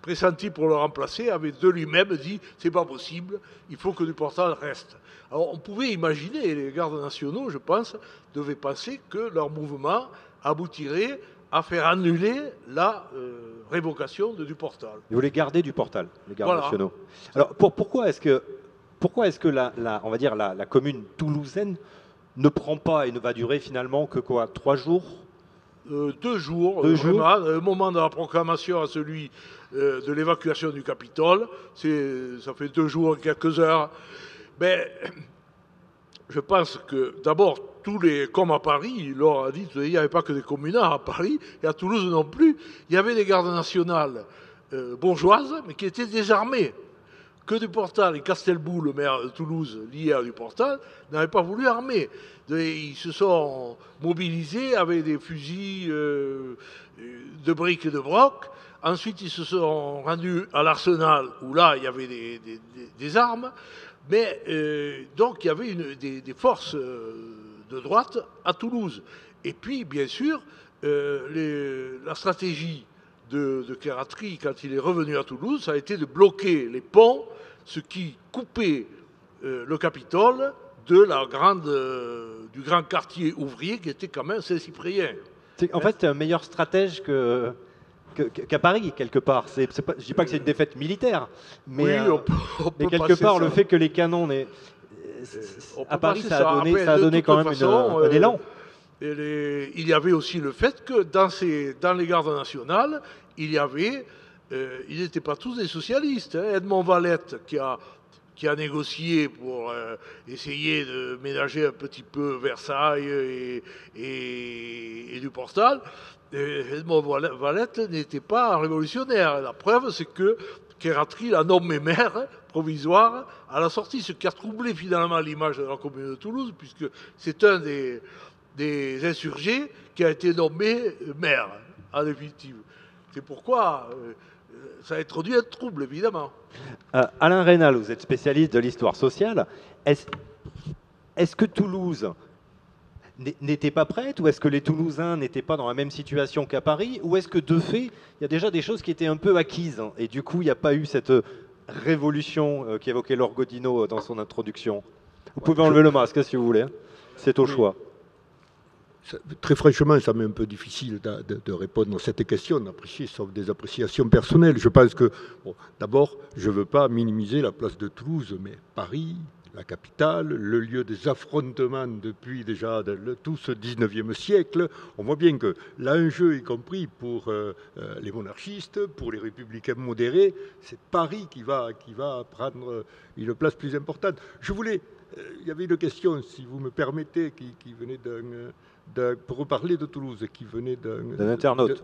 pressenti pour le remplacer avait de lui-même dit « c'est pas possible, il faut que Duportal reste ». Alors on pouvait imaginer, les gardes nationaux, je pense, devaient penser que leur mouvement aboutirait à faire annuler la révocation de Duportal.
Ils voulaient garder Duportal, les gardes nationaux. Alors pourquoi est-ce que on va dire la commune toulousaine ne prend pas et ne va durer finalement que quoi, 3 jours
2 jours, vraiment, le moment de la proclamation à celui de l'évacuation du Capitole, ça fait 2 jours, quelques heures. Mais je pense que d'abord, comme à Paris, Laure a dit, il n'y avait pas que des communards à Paris, et à Toulouse non plus, il y avait des gardes nationales bourgeoises, mais qui étaient désarmées. Que Duportal et Castelbou, le maire de Toulouse, lié à Duportal, n'avaient pas voulu armer. Ils se sont mobilisés avec des fusils de briques et de broc. Ensuite, ils se sont rendus à l'Arsenal, où là, il y avait des armes. Mais donc, il y avait des forces de droite à Toulouse. Et puis, bien sûr, la stratégie de Khératry, quand il est revenu à Toulouse, ça a été de bloquer les ponts, ce qui coupait le Capitole du grand quartier ouvrier qui était quand même Saint-Cyprien.
En fait, c'est un meilleur stratège qu'à Paris, quelque part. Je ne dis pas que c'est une défaite militaire, mais,
oui, on peut
quelque part, le fait que les canons... à Paris, ça a donné quand même un élan.
Il y avait aussi le fait que dans les gardes nationales, ils n'étaient pas tous des socialistes. Edmond Valette, qui a négocié pour essayer de ménager un petit peu Versailles et Duportal, Edmond Valette n'était pas un révolutionnaire. La preuve, c'est que Khératry l'a nommé maire provisoire à la sortie, ce qui a troublé finalement l'image de la commune de Toulouse, puisque c'est un des insurgés qui a été nommé maire, en définitive. C'est pourquoi ça a introduit un trouble, évidemment.
Alain Reynal, vous êtes spécialiste de l'histoire sociale. Est-ce que Toulouse n'était pas prête, ou est-ce que les Toulousains n'étaient pas dans la même situation qu'à Paris, ou est-ce que de fait, il y a déjà des choses qui étaient un peu acquises, et du coup, il n'y a pas eu cette révolution qu'évoquait Laure Godino dans son introduction? Vous pouvez enlever le masque si vous voulez, c'est au choix.
Très franchement, ça m'est un peu difficile de répondre à cette question, sauf des appréciations personnelles. Je pense que, d'abord, je ne veux pas minimiser la place de Toulouse, mais Paris, la capitale, le lieu des affrontements depuis déjà tout ce 19e siècle, on voit bien que l'enjeu, y compris pour les monarchistes, pour les républicains modérés, c'est Paris qui va prendre une place plus importante. Il y avait une question, si vous me permettez, qui venait pour reparler de Toulouse, qui venait
d'un internaute,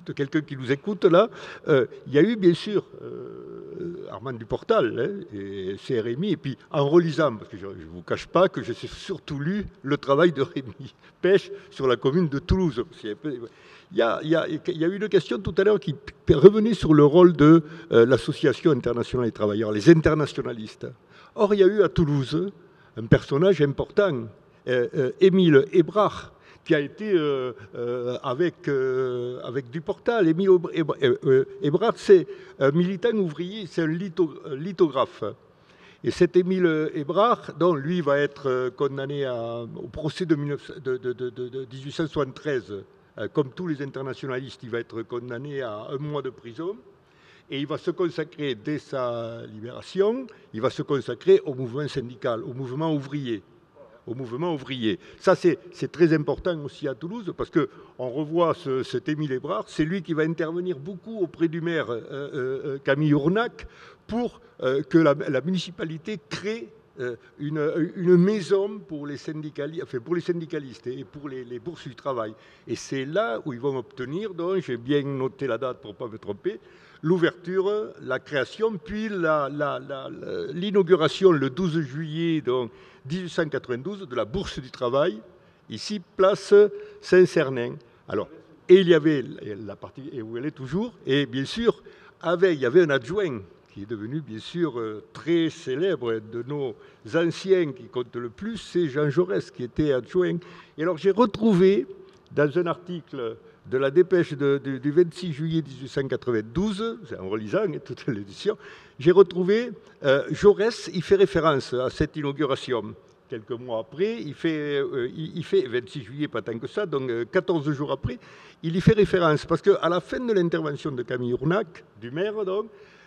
de quelqu'un qui nous écoute là. Il y a eu bien sûr Armand Duportal et CRMI, et puis en relisant, parce que je ne vous cache pas que j'ai surtout lu le travail de Rémi Pêche sur la commune de Toulouse. Il y a eu une question tout à l'heure qui revenait sur le rôle de l'Association internationale des travailleurs, les internationalistes. Or, il y a eu à Toulouse un personnage important, Émile Hébrard, qui a été avec Duportal. Émile Hébrard, c'est un militant ouvrier, c'est un lithographe. Et cet Émile Hébrard, dont lui va être condamné au procès de 1873, comme tous les internationalistes, il va être condamné à 1 mois de prison. Et il va se consacrer, dès sa libération, il va se consacrer au mouvement syndical, au mouvement ouvrier. Ça, c'est très important aussi à Toulouse, parce qu'on revoit cet Émile Hébrard, c'est lui qui va intervenir beaucoup auprès du maire Camille Ournac pour que la municipalité crée une maison pour les syndicalistes et pour les bourses du travail. Et c'est là où ils vont obtenir, donc j'ai bien noté la date pour ne pas me tromper, l'ouverture, la création, puis l'inauguration le 12 juillet donc, 1892 de la Bourse du Travail, ici, place Saint-Cernin. Alors, et il y avait la partie, et où elle est toujours, et bien sûr, il y avait un adjoint qui est devenu bien sûr très célèbre, de nos anciens qui compte le plus, c'est Jean Jaurès qui était adjoint. Et alors j'ai retrouvé dans un article de la dépêche du 26 juillet 1892, en relisant toute l'édition, j'ai retrouvé Jaurès, il fait référence à cette inauguration. Quelques mois après, il fait 26 juillet, pas tant que ça, donc 14 jours après, il y fait référence. Parce qu'à la fin de l'intervention de Camille Urnac, du maire, donc,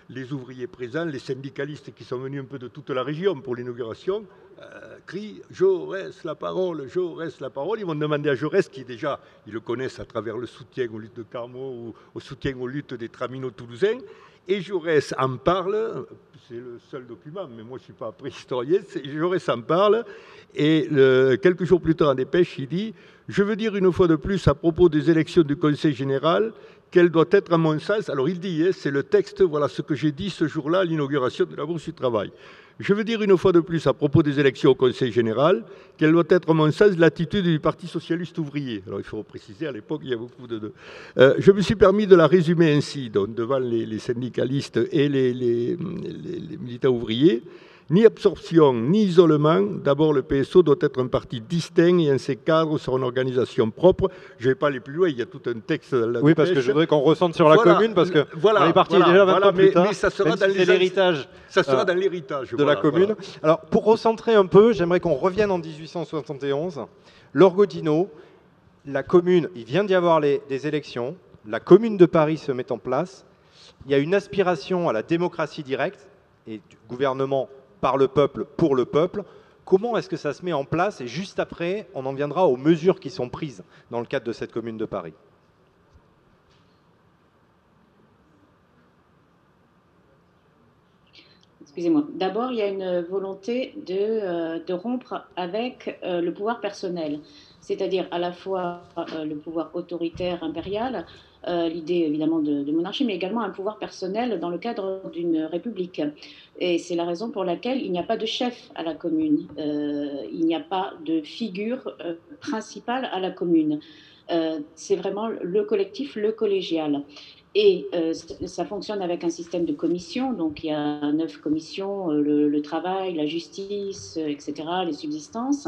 les ouvriers présents, les syndicalistes qui sont venus un peu de toute la région pour l'inauguration, crient « Jaurès la parole, Jaurès la parole ». Ils vont demander à Jaurès, qui déjà, ils le connaissent à travers le soutien aux luttes de Carmaux ou au soutien aux luttes des Traminots toulousains. Et Jaurès en parle, c'est le seul document, mais moi je ne suis pas préhistorien, Jaurès en parle, et quelques jours plus tard en dépêche, il dit « Je veux dire une fois de plus à propos des élections du Conseil général, qu'elle doit être à mon sens, alors il dit, c'est le texte, voilà ce que j'ai dit ce jour-là à l'inauguration de la Bourse du Travail. Je veux dire une fois de plus à propos des élections au Conseil général, qu'elle doit être à mon sens l'attitude du Parti socialiste ouvrier. Alors il faut préciser, à l'époque, il y a beaucoup de... je me suis permis de la résumer ainsi, donc, devant les syndicalistes et les militants ouvriers. Ni absorption, ni isolement. D'abord, le PSO doit être un parti distinct et en ses cadres sur une organisation propre. Je ne vais pas aller plus loin, il y a tout un texte dans la
Oui, parce que je voudrais qu'on ressente sur la commune, parce que on est parti déjà 20 ans plus tard.
Mais ça sera dans
l'héritage.
Ça sera dans l'héritage
de la commune. Voilà. Alors, pour recentrer un peu, j'aimerais qu'on revienne en 1871. L'Orgodino, la commune, il vient d'y avoir des élections. La commune de Paris se met en place. Il y a une aspiration à la démocratie directe et du gouvernement par le peuple, pour le peuple. Comment est-ce que ça se met en place? Et juste après, on en viendra aux mesures qui sont prises dans le cadre de cette commune de Paris.
Excusez-moi. D'abord, il y a une volonté de rompre avec le pouvoir personnel, c'est-à-dire à la fois le pouvoir autoritaire impérial, l'idée évidemment de monarchie, mais également un pouvoir personnel dans le cadre d'une république. Et c'est la raison pour laquelle il n'y a pas de chef à la commune, il n'y a pas de figure principale à la commune. C'est vraiment le collectif, le collégial. Et ça fonctionne avec un système de commissions, donc il y a 9 commissions, le travail, la justice, etc., les subsistances,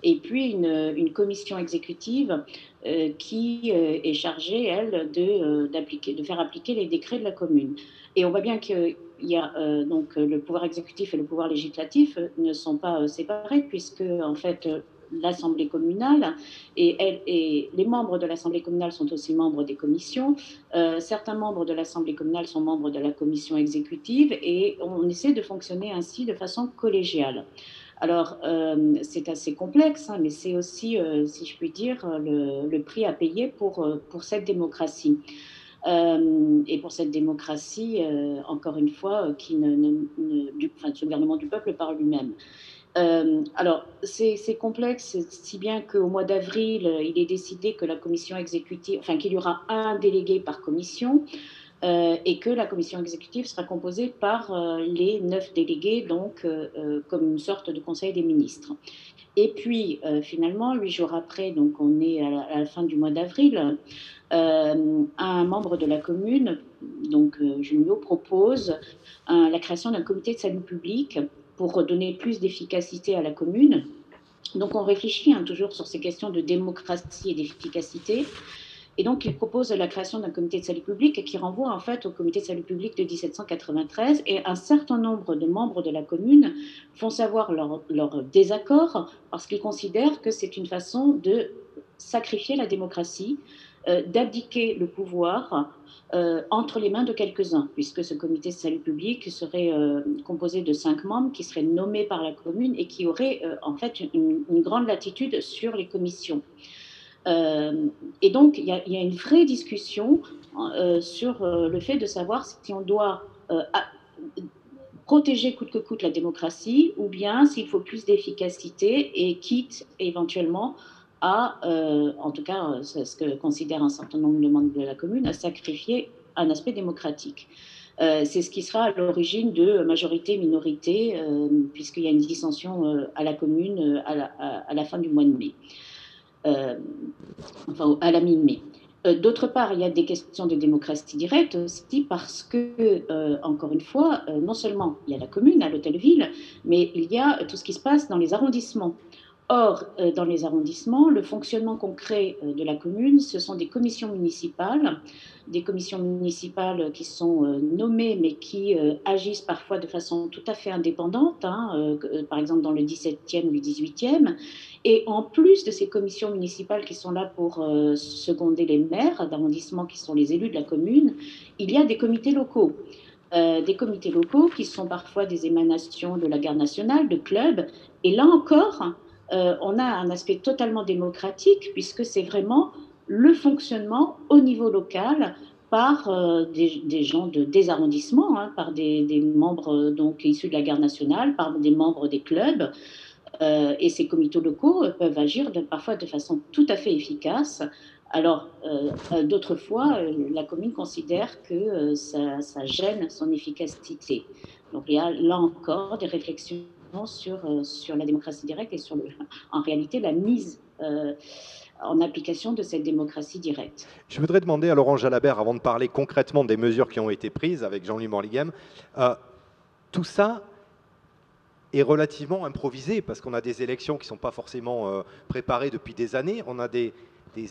et puis une commission exécutive qui est chargée, elle, de faire appliquer les décrets de la commune. Et on voit bien qu'il y a donc le pouvoir exécutif et le pouvoir législatif ne sont pas séparés, puisque en fait l'Assemblée communale et les membres de l'Assemblée communale sont aussi membres des commissions. Certains membres de l'Assemblée communale sont membres de la commission exécutive et on essaie de fonctionner ainsi de façon collégiale. Alors, c'est assez complexe, hein, mais c'est aussi, si je puis dire, le prix à payer pour cette démocratie. Et pour cette démocratie, encore une fois, ce gouvernement du peuple par lui-même. Alors, c'est complexe, si bien qu'au mois d'avril, il est décidé que la commission exécutive, enfin qu'il y aura un délégué par commission, et que la commission exécutive sera composée par les 9 délégués, donc comme une sorte de conseil des ministres. Et puis, finalement, 8 jours après, donc on est à la fin du mois d'avril, un membre de la commune, donc Junio, propose la création d'un comité de salut public pour donner plus d'efficacité à la commune. Donc on réfléchit toujours sur ces questions de démocratie et d'efficacité. Et donc il propose la création d'un comité de salut public qui renvoie en fait au comité de salut public de 1793. Et un certain nombre de membres de la commune font savoir leur désaccord parce qu'ils considèrent que c'est une façon de sacrifier la démocratie, d'abdiquer le pouvoir entre les mains de quelques-uns, puisque ce comité de salut public serait composé de 5 membres qui seraient nommés par la commune et qui auraient en fait une grande latitude sur les commissions. Et donc, il y a une vraie discussion sur le fait de savoir si on doit protéger coûte que coûte la démocratie ou bien s'il faut plus d'efficacité et quitte éventuellement à, en tout cas, c'est ce que considère un certain nombre de membres de la commune, à sacrifier un aspect démocratique. C'est ce qui sera à l'origine de majorité-minorité, puisqu'il y a une dissension à la commune à la fin du mois de mai, enfin à la mi-mai. D'autre part, il y a des questions de démocratie directe aussi parce que, encore une fois, non seulement il y a la commune à l'hôtel-ville, mais il y a tout ce qui se passe dans les arrondissements. Or, dans les arrondissements, le fonctionnement concret de la commune, ce sont des commissions municipales qui sont nommées mais qui agissent parfois de façon tout à fait indépendante, par exemple dans le 17e ou le 18e. Et en plus de ces commissions municipales qui sont là pour seconder les maires d'arrondissement qui sont les élus de la commune, il y a des comités locaux. Des comités locaux qui sont parfois des émanations de la garde nationale, de clubs. Et là encore, on a un aspect totalement démocratique puisque c'est vraiment le fonctionnement au niveau local par des gens des arrondissements, par des membres donc issus de la garde nationale, par des membres des clubs. Et ces comités locaux peuvent agir parfois de façon tout à fait efficace. Alors, d'autres fois, la commune considère que ça gêne son efficacité. Donc, il y a là encore des réflexions sur la démocratie directe et sur, en réalité, la mise en application de cette démocratie directe.
Je voudrais demander à Laurent Jalabert, avant de parler concrètement des mesures qui ont été prises avec Jean-Louis Morlighem, tout ça est relativement improvisé parce qu'on a des élections qui ne sont pas forcément préparées depuis des années, on a des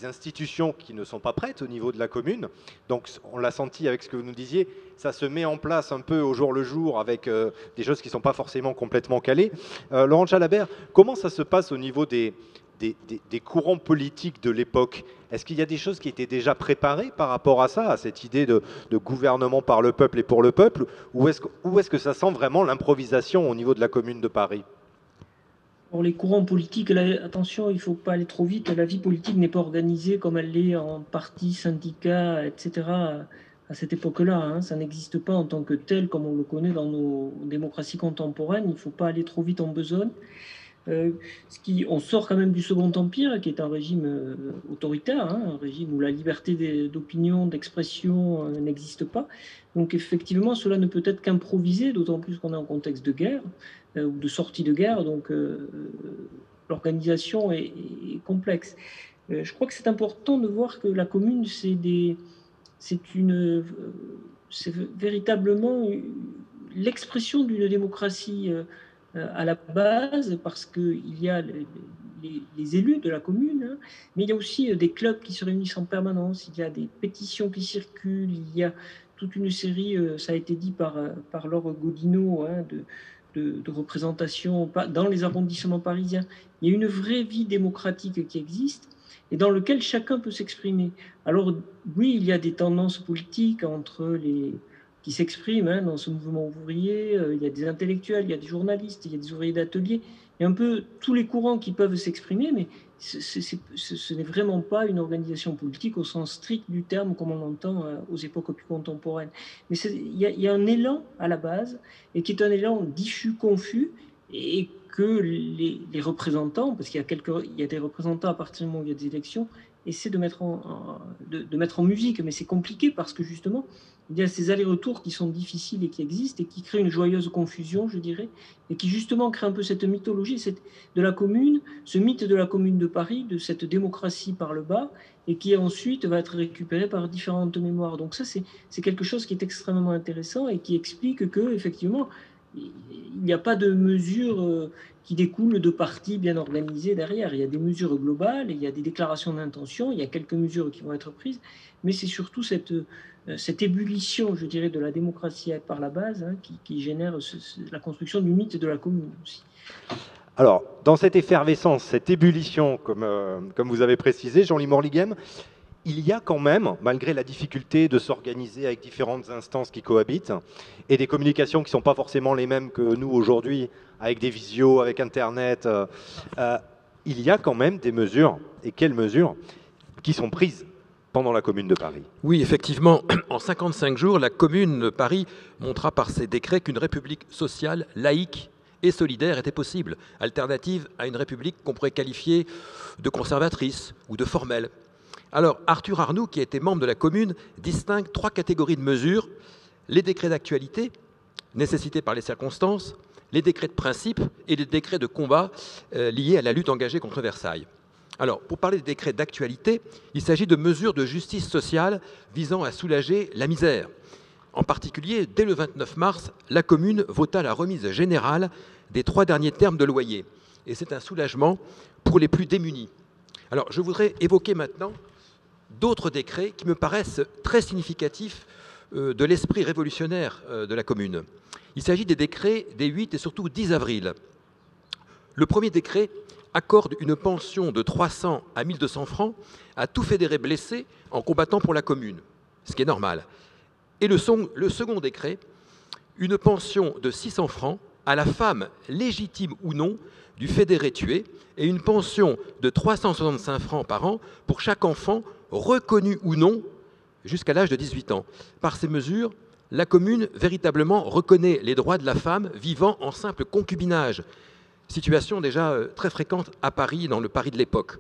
institutions qui ne sont pas prêtes au niveau de la commune. Donc on l'a senti avec ce que vous nous disiez, ça se met en place un peu au jour le jour avec des choses qui ne sont pas forcément complètement calées. Laurent Jalabert, comment ça se passe au niveau des courants politiques de l'époque? Est-ce qu'il y a des choses qui étaient déjà préparées par rapport à ça, à cette idée de gouvernement par le peuple et pour le peuple, ou est-ce que ça sent vraiment l'improvisation au niveau de la commune de Paris?
Pour les courants politiques, là, attention, il ne faut pas aller trop vite. La vie politique n'est pas organisée comme elle l'est en partis, syndicats, etc. À cette époque-là. Ça n'existe pas en tant que tel, comme on le connaît dans nos démocraties contemporaines. Il ne faut pas aller trop vite en besogne. On sort quand même du Second Empire, qui est un régime autoritaire, un régime où la liberté d'opinion, d'expression n'existe pas. Donc effectivement, cela ne peut être qu'improvisé, d'autant plus qu'on est en contexte de guerre ou de sortie de guerre, donc l'organisation est complexe. Je crois que c'est important de voir que la commune, c'est véritablement l'expression d'une démocratie à la base, parce qu'il y a les élus de la commune, mais il y a aussi des clubs qui se réunissent en permanence, il y a des pétitions qui circulent, il y a toute une série, ça a été dit par Laure Godineau, de représentation dans les arrondissements parisiens. Il y a une vraie vie démocratique qui existe et dans lequel chacun peut s'exprimer. Alors oui, il y a des tendances politiques qui s'expriment dans ce mouvement ouvrier, il y a des intellectuels, il y a des journalistes, il y a des ouvriers d'atelier, il y a un peu tous les courants qui peuvent s'exprimer, mais ce n'est vraiment pas une organisation politique au sens strict du terme comme on l'entend aux époques plus contemporaines. Mais il y a un élan à la base, et qui est un élan diffus, confus, et que les représentants, parce qu'il y a des représentants à partir du moment où il y a des élections, essaient de mettre en musique, mais c'est compliqué parce que justement, il y a ces allers-retours qui sont difficiles et qui existent et qui créent une joyeuse confusion, je dirais, et qui justement créent un peu cette mythologie de la commune, ce mythe de la commune de Paris, de cette démocratie par le bas, et qui ensuite va être récupéré par différentes mémoires. Donc ça, c'est quelque chose qui est extrêmement intéressant et qui explique que, effectivement, il n'y a pas de mesures qui découlent de partis bien organisés derrière. Il y a des mesures globales, il y a des déclarations d'intention, il y a quelques mesures qui vont être prises, mais c'est surtout cette ébullition, je dirais, de la démocratie par la base qui génère la construction du mythe de la commune aussi.
Alors, dans cette effervescence, cette ébullition, comme vous avez précisé, Jean-Louis Morlighem, il y a quand même, malgré la difficulté de s'organiser avec différentes instances qui cohabitent, et des communications qui ne sont pas forcément les mêmes que nous aujourd'hui, avec des visios, avec Internet, il y a quand même des mesures, et quelles mesures, qui sont prises pendant la Commune de Paris.
Oui, effectivement, en 55 jours, la Commune de Paris montra par ses décrets qu'une république sociale, laïque et solidaire était possible, alternative à une république qu'on pourrait qualifier de conservatrice ou de formelle. Alors, Arthur Arnoux, qui a été membre de la commune, distingue 3 catégories de mesures: les décrets d'actualité, nécessités par les circonstances, les décrets de principe et les décrets de combat liés à la lutte engagée contre Versailles. Alors, pour parler des décrets d'actualité, il s'agit de mesures de justice sociale visant à soulager la misère. En particulier, dès le 29 mars, la commune vota la remise générale des 3 derniers termes de loyer. Et c'est un soulagement pour les plus démunis. Alors, je voudrais évoquer maintenant d'autres décrets qui me paraissent très significatifs de l'esprit révolutionnaire de la commune. Il s'agit des décrets des 8 et surtout 10 avril. Le premier décret accorde une pension de 300 à 1200 francs à tout fédéré blessé en combattant pour la commune, ce qui est normal. Et le second décret, une pension de 600 francs à la femme légitime ou non du fédéré tué et une pension de 365 francs par an pour chaque enfant reconnu ou non jusqu'à l'âge de 18 ans. Par ces mesures, la commune véritablement reconnaît les droits de la femme vivant en simple concubinage, situation déjà très fréquente à Paris, dans le Paris de l'époque,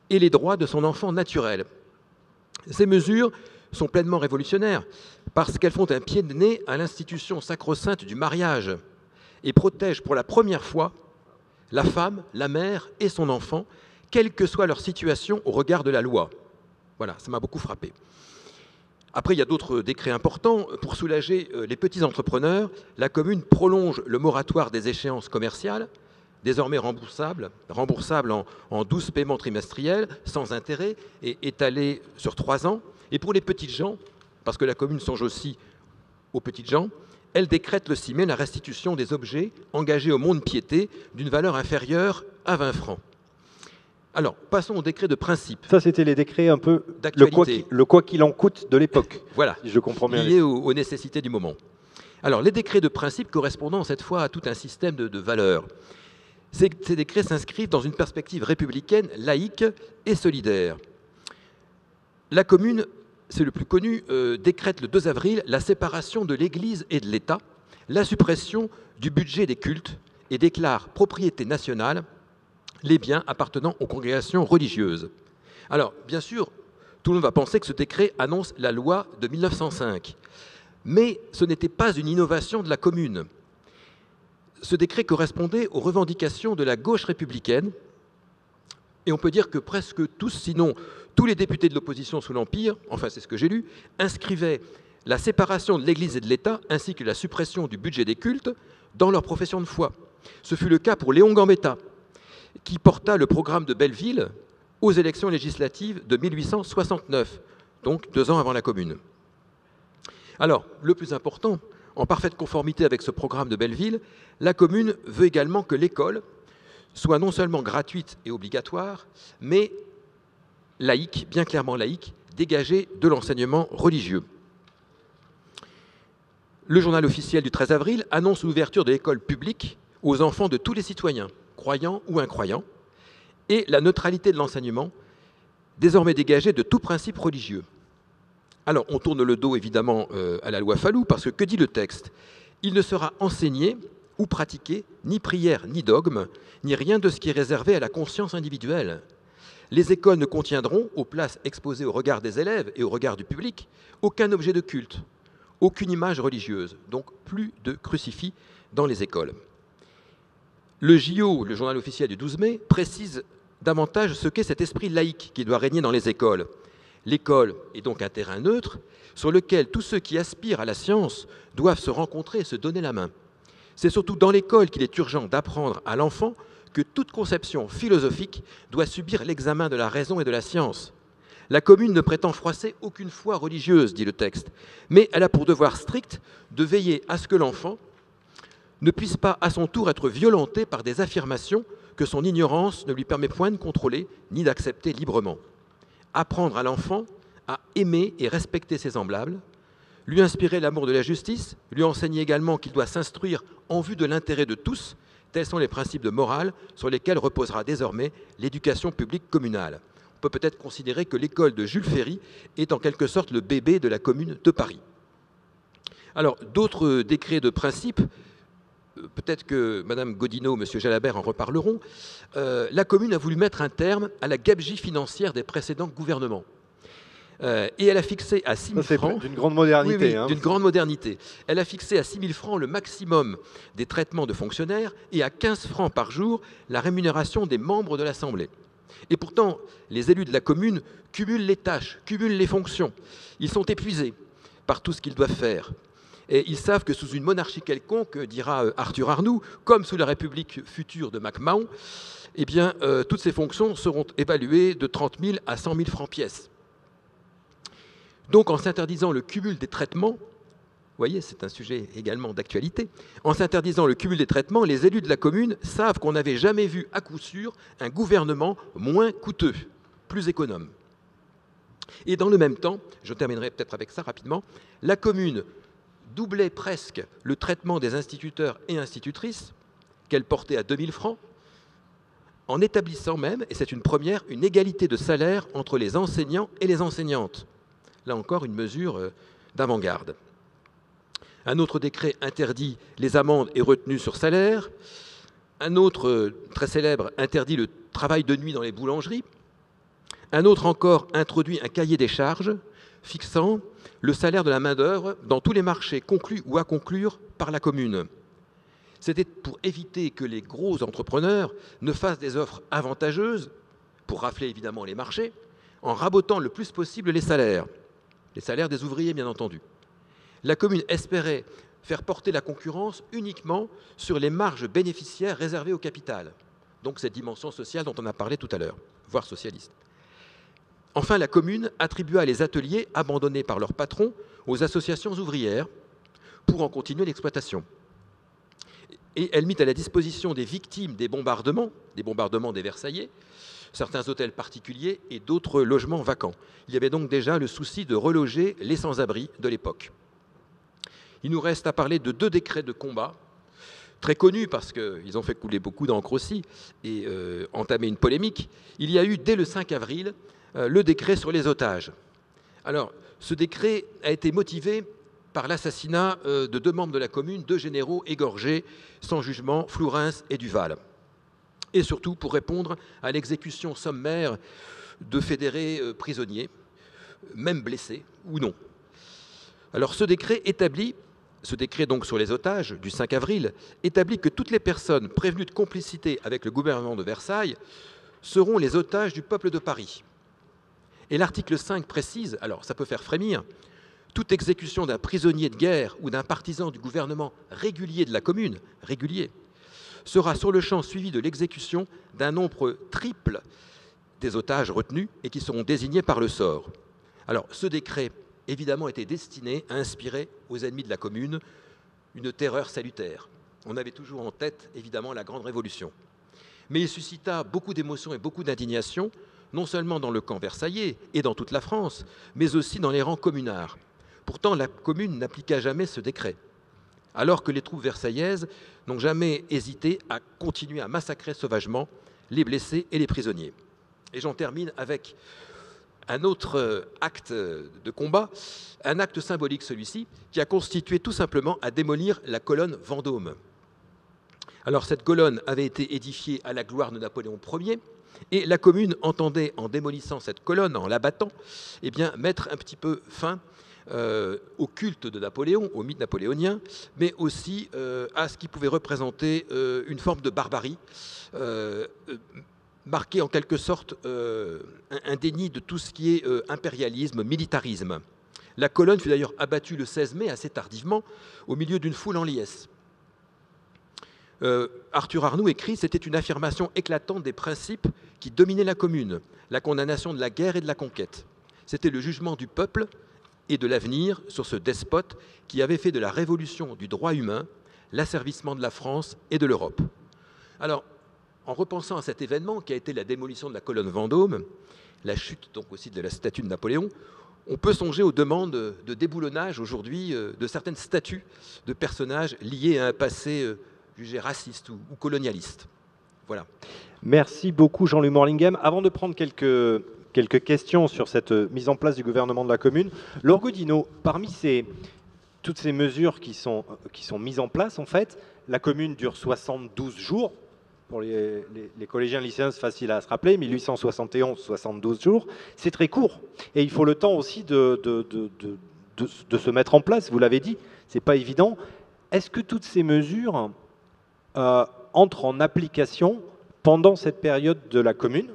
et les droits de son enfant naturel. Ces mesures sont pleinement révolutionnaires parce qu'elles font un pied de nez à l'institution sacro-sainte du mariage et protègent pour la première fois la femme, la mère et son enfant, quelle que soit leur situation au regard de la loi. Voilà, ça m'a beaucoup frappé. Après, il y a d'autres décrets importants. Pour soulager les petits entrepreneurs, la commune prolonge le moratoire des échéances commerciales, désormais remboursables en 12 paiements trimestriels, sans intérêt, et étalés sur 3 ans. Et pour les petites gens, parce que la commune songe aussi aux petites gens, elle décrète le 6 mai la restitution des objets engagés au mont-de-piété d'une valeur inférieure à 20 francs. Alors, passons au décret de principe.
Ça, c'était les décrets un peu
d'actualité.
Le quoi qu'il en coûte de l'époque.
Voilà,
si je comprends bien.
Lié aux nécessités du moment. Alors, les décrets de principe correspondant cette fois à tout un système de valeurs. Ces décrets s'inscrivent dans une perspective républicaine, laïque et solidaire. La commune, c'est le plus connu, décrète le 2 avril la séparation de l'Église et de l'État, la suppression du budget des cultes et déclare propriété nationale les biens appartenant aux congrégations religieuses. Alors, bien sûr, tout le monde va penser que ce décret annonce la loi de 1905. Mais ce n'était pas une innovation de la commune. Ce décret correspondait aux revendications de la gauche républicaine. Et on peut dire que presque tous, sinon tous les députés de l'opposition sous l'Empire, enfin c'est ce que j'ai lu, inscrivaient la séparation de l'Église et de l'État, ainsi que la suppression du budget des cultes, dans leur profession de foi. Ce fut le cas pour Léon Gambetta, qui porta le programme de Belleville aux élections législatives de 1869, donc 2 ans avant la Commune. Alors, le plus important, en parfaite conformité avec ce programme de Belleville, la Commune veut également que l'école soit non seulement gratuite et obligatoire, mais laïque, bien clairement laïque, dégagée de l'enseignement religieux. Le journal officiel du 13 avril annonce l'ouverture de l'école publique aux enfants de tous les citoyens, croyants ou incroyants, et la neutralité de l'enseignement, désormais dégagée de tout principe religieux. Alors, on tourne le dos évidemment à la loi Fallou, parce que dit le texte? Il ne sera enseigné ou pratiqué ni prière ni dogme, ni rien de ce qui est réservé à la conscience individuelle. Les écoles ne contiendront, aux places exposées au regard des élèves et au regard du public, aucun objet de culte, aucune image religieuse, donc plus de crucifix dans les écoles. Le JO, le journal officiel du 12 mai, précise davantage ce qu'est cet esprit laïque qui doit régner dans les écoles. L'école est donc un terrain neutre sur lequel tous ceux qui aspirent à la science doivent se rencontrer et se donner la main. C'est surtout dans l'école qu'il est urgent d'apprendre à l'enfant que toute conception philosophique doit subir l'examen de la raison et de la science. La commune ne prétend froisser aucune foi religieuse, dit le texte, mais elle a pour devoir strict de veiller à ce que l'enfant ne puisse pas à son tour être violenté par des affirmations que son ignorance ne lui permet point de contrôler ni d'accepter librement. Apprendre à l'enfant à aimer et respecter ses semblables, lui inspirer l'amour de la justice, lui enseigner également qu'il doit s'instruire en vue de l'intérêt de tous, tels sont les principes de morale sur lesquels reposera désormais l'éducation publique communale. On peut peut-être considérer que l'école de Jules Ferry est en quelque sorte le bébé de la commune de Paris. Alors, d'autres décrets de principe, peut-être que Mme Godineau, M. Jalabert en reparleront, la commune a voulu mettre un terme à la gabegie financière des précédents gouvernements. Et elle a fixé à 6 000 francs...
d'une grande modernité.
Oui, d'une grande modernité. Elle a fixé à 6 000 francs le maximum des traitements de fonctionnaires et à 15 francs par jour la rémunération des membres de l'Assemblée. Et pourtant, les élus de la commune cumulent les tâches, cumulent les fonctions. Ils sont épuisés par tout ce qu'ils doivent faire. Et ils savent que sous une monarchie quelconque, dira Arthur Arnoux, comme sous la République future de MacMahon, eh bien, toutes ces fonctions seront évaluées de 30 000 à 100 000 francs pièce. Donc, en s'interdisant le cumul des traitements, vous voyez, c'est un sujet également d'actualité, en s'interdisant le cumul des traitements, les élus de la commune savent qu'on n'avait jamais vu à coup sûr un gouvernement moins coûteux, plus économe. Et dans le même temps, je terminerai peut-être avec ça rapidement, la commune doublait presque le traitement des instituteurs et institutrices, qu'elle portait à 2 000 francs, en établissant même, et c'est une première, une égalité de salaire entre les enseignants et les enseignantes. Là encore, une mesure d'avant-garde. Un autre décret interdit les amendes et retenues sur salaire. Un autre, très célèbre, interdit le travail de nuit dans les boulangeries. Un autre encore introduit un cahier des charges fixant le salaire de la main-d'œuvre dans tous les marchés conclus ou à conclure par la commune. C'était pour éviter que les gros entrepreneurs ne fassent des offres avantageuses, pour rafler évidemment les marchés, en rabotant le plus possible les salaires des ouvriers bien entendu. La commune espérait faire porter la concurrence uniquement sur les marges bénéficiaires réservées au capital, donc cette dimension sociale dont on a parlé tout à l'heure, voire socialiste. Enfin, la commune attribua les ateliers abandonnés par leurs patrons aux associations ouvrières pour en continuer l'exploitation. Et elle mit à la disposition des victimes des bombardements des Versaillais, certains hôtels particuliers et d'autres logements vacants. Il y avait donc déjà le souci de reloger les sans-abri de l'époque. Il nous reste à parler de 2 décrets de combat, très connus parce qu'ils ont fait couler beaucoup d'encre aussi et entamer une polémique. Il y a eu, dès le 5 avril, le décret sur les otages. Alors, ce décret a été motivé par l'assassinat de 2 membres de la commune, 2 généraux égorgés sans jugement, Flourens et Duval. Et surtout pour répondre à l'exécution sommaire de fédérés prisonniers, même blessés ou non. Alors ce décret donc sur les otages du 5 avril, établit que toutes les personnes prévenues de complicité avec le gouvernement de Versailles seront les otages du peuple de Paris. Et l'article 5 précise, alors ça peut faire frémir, toute exécution d'un prisonnier de guerre ou d'un partisan du gouvernement régulier de la commune, régulier, sera sur le champ suivi de l'exécution d'un nombre triple des otages retenus et qui seront désignés par le sort. Alors, ce décret, évidemment, était destiné à inspirer aux ennemis de la commune une terreur salutaire. On avait toujours en tête, évidemment, la Grande Révolution. Mais il suscita beaucoup d'émotions et beaucoup d'indignation, non seulement dans le camp versaillais et dans toute la France, mais aussi dans les rangs communards. Pourtant, la commune n'appliqua jamais ce décret, alors que les troupes versaillaises n'ont jamais hésité à continuer à massacrer sauvagement les blessés et les prisonniers. Et j'en termine avec un autre acte de combat, un acte symbolique celui-ci, qui a constitué tout simplement à démolir la colonne Vendôme. Alors cette colonne avait été édifiée à la gloire de Napoléon Ier, et la commune entendait, en démolissant cette colonne, en l'abattant, eh bien, mettre un petit peu fin au culte de Napoléon, au mythe napoléonien, mais aussi à ce qui pouvait représenter une forme de barbarie, marquée en quelque sorte un déni de tout ce qui est impérialisme, militarisme. La colonne fut d'ailleurs abattue le 16 mai, assez tardivement, au milieu d'une foule en liesse. Arthur Arnoux écrit « C'était une affirmation éclatante des principes qui dominaient la commune, la condamnation de la guerre et de la conquête. C'était le jugement du peuple et de l'avenir sur ce despote qui avait fait de la révolution du droit humain l'asservissement de la France et de l'Europe. » Alors, en repensant à cet événement qui a été la démolition de la colonne Vendôme, la chute donc aussi de la statue de Napoléon, on peut songer aux demandes de déboulonnage aujourd'hui de certaines statues de personnages liés à un passé jugé raciste ou colonialiste. Voilà.
Merci beaucoup Jean-Louis Morlingham. Avant de prendre quelques questions sur cette mise en place du gouvernement de la commune, Laure Godino, parmi toutes ces mesures qui sont mises en place, en fait, la commune dure 72 jours, pour les collégiens lycéens, c'est facile à se rappeler, 1871, 72 jours, c'est très court. Et il faut le temps aussi de se mettre en place, vous l'avez dit, c'est pas évident. Est-ce que toutes ces mesures entrent en application pendant cette période de la commune?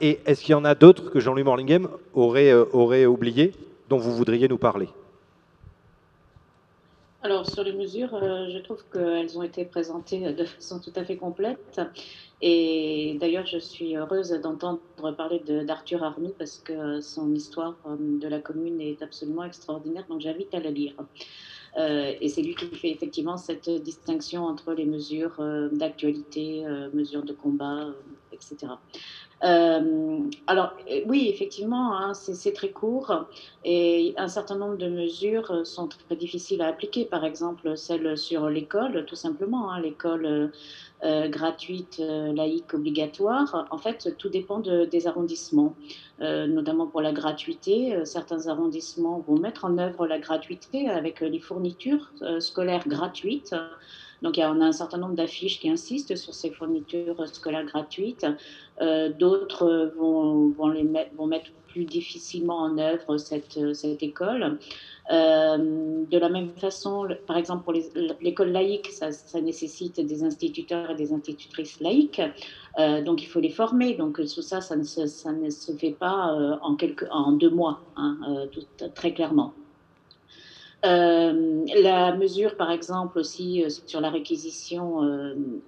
Et est-ce qu'il y en a d'autres que Jean-Louis Morlinghem aurait oublié, dont vous voudriez nous parler?
Alors, sur les mesures, je trouve qu'elles ont été présentées de façon tout à fait complète. Et d'ailleurs, je suis heureuse d'entendre parler d'Arthur Arnoux parce que son histoire de la commune est absolument extraordinaire. Donc, j'invite à la lire. Et c'est lui qui fait effectivement cette distinction entre les mesures d'actualité, mesures de combat, etc. Alors, oui, effectivement, hein, c'est très court et un certain nombre de mesures sont très difficiles à appliquer. Par exemple, celle sur l'école, tout simplement, hein, l'école gratuite, laïque, obligatoire. En fait, tout dépend des arrondissements, notamment pour la gratuité. Certains arrondissements vont mettre en œuvre la gratuité avec les fournitures scolaires gratuites. Donc, on a un certain nombre d'affiches qui insistent sur ces fournitures scolaires gratuites. D'autres vont mettre plus difficilement en œuvre cette école. De la même façon, par exemple, pour l'école laïque, ça nécessite des instituteurs et des institutrices laïques. Donc, il faut les former. Donc, tout ça, ça ne se fait pas en 2 mois, hein, très clairement. La mesure, par exemple, aussi sur la réquisition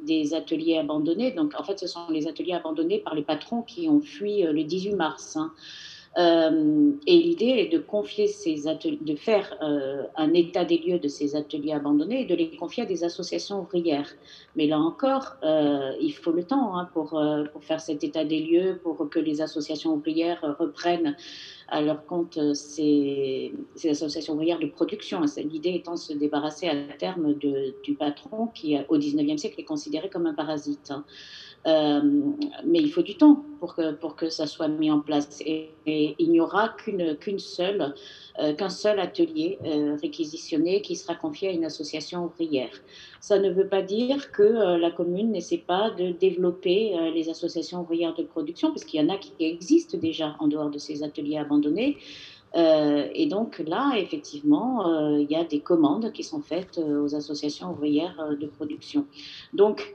des ateliers abandonnés. Donc, en fait, ce sont les ateliers abandonnés par les patrons qui ont fui le 18 mars. Hein. Et l'idée est de confier ces ateliers, de faire un état des lieux de ces ateliers abandonnés et de les confier à des associations ouvrières. Mais là encore, il faut le temps hein, pour faire cet état des lieux, pour que les associations ouvrières reprennent à leur compte ces associations ouvrières de production. L'idée étant de se débarrasser à terme du patron qui, au XIXe siècle, est considéré comme un parasite. Mais il faut du temps pour que ça soit mis en place. Et il n'y aura qu'un seul atelier réquisitionné qui sera confié à une association ouvrière. Ça ne veut pas dire que la commune n'essaie pas de développer les associations ouvrières de production, parce qu'il y en a qui existent déjà en dehors de ces ateliers abandonnés. Et donc là, effectivement, il y a des commandes qui sont faites aux associations ouvrières de production. Donc,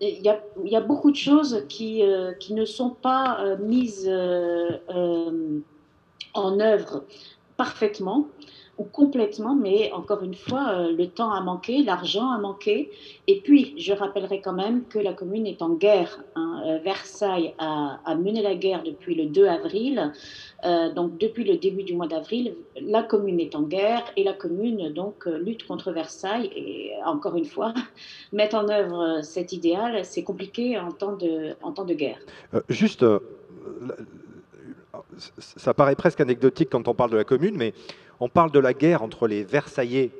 il y a beaucoup de choses qui ne sont pas mises en œuvre parfaitement ou complètement, mais encore une fois, le temps a manqué, l'argent a manqué. Et puis, je rappellerai quand même que la commune est en guerre. Hein. Versailles a mené la guerre depuis le 2 avril. Donc, depuis le début du mois d'avril, la commune est en guerre et la commune donc lutte contre Versailles. Et encore une fois, mettre en œuvre cet idéal, c'est compliqué en temps de guerre.
Juste, ça paraît presque anecdotique quand on parle de la commune, mais on parle de la guerre entre les Versaillais,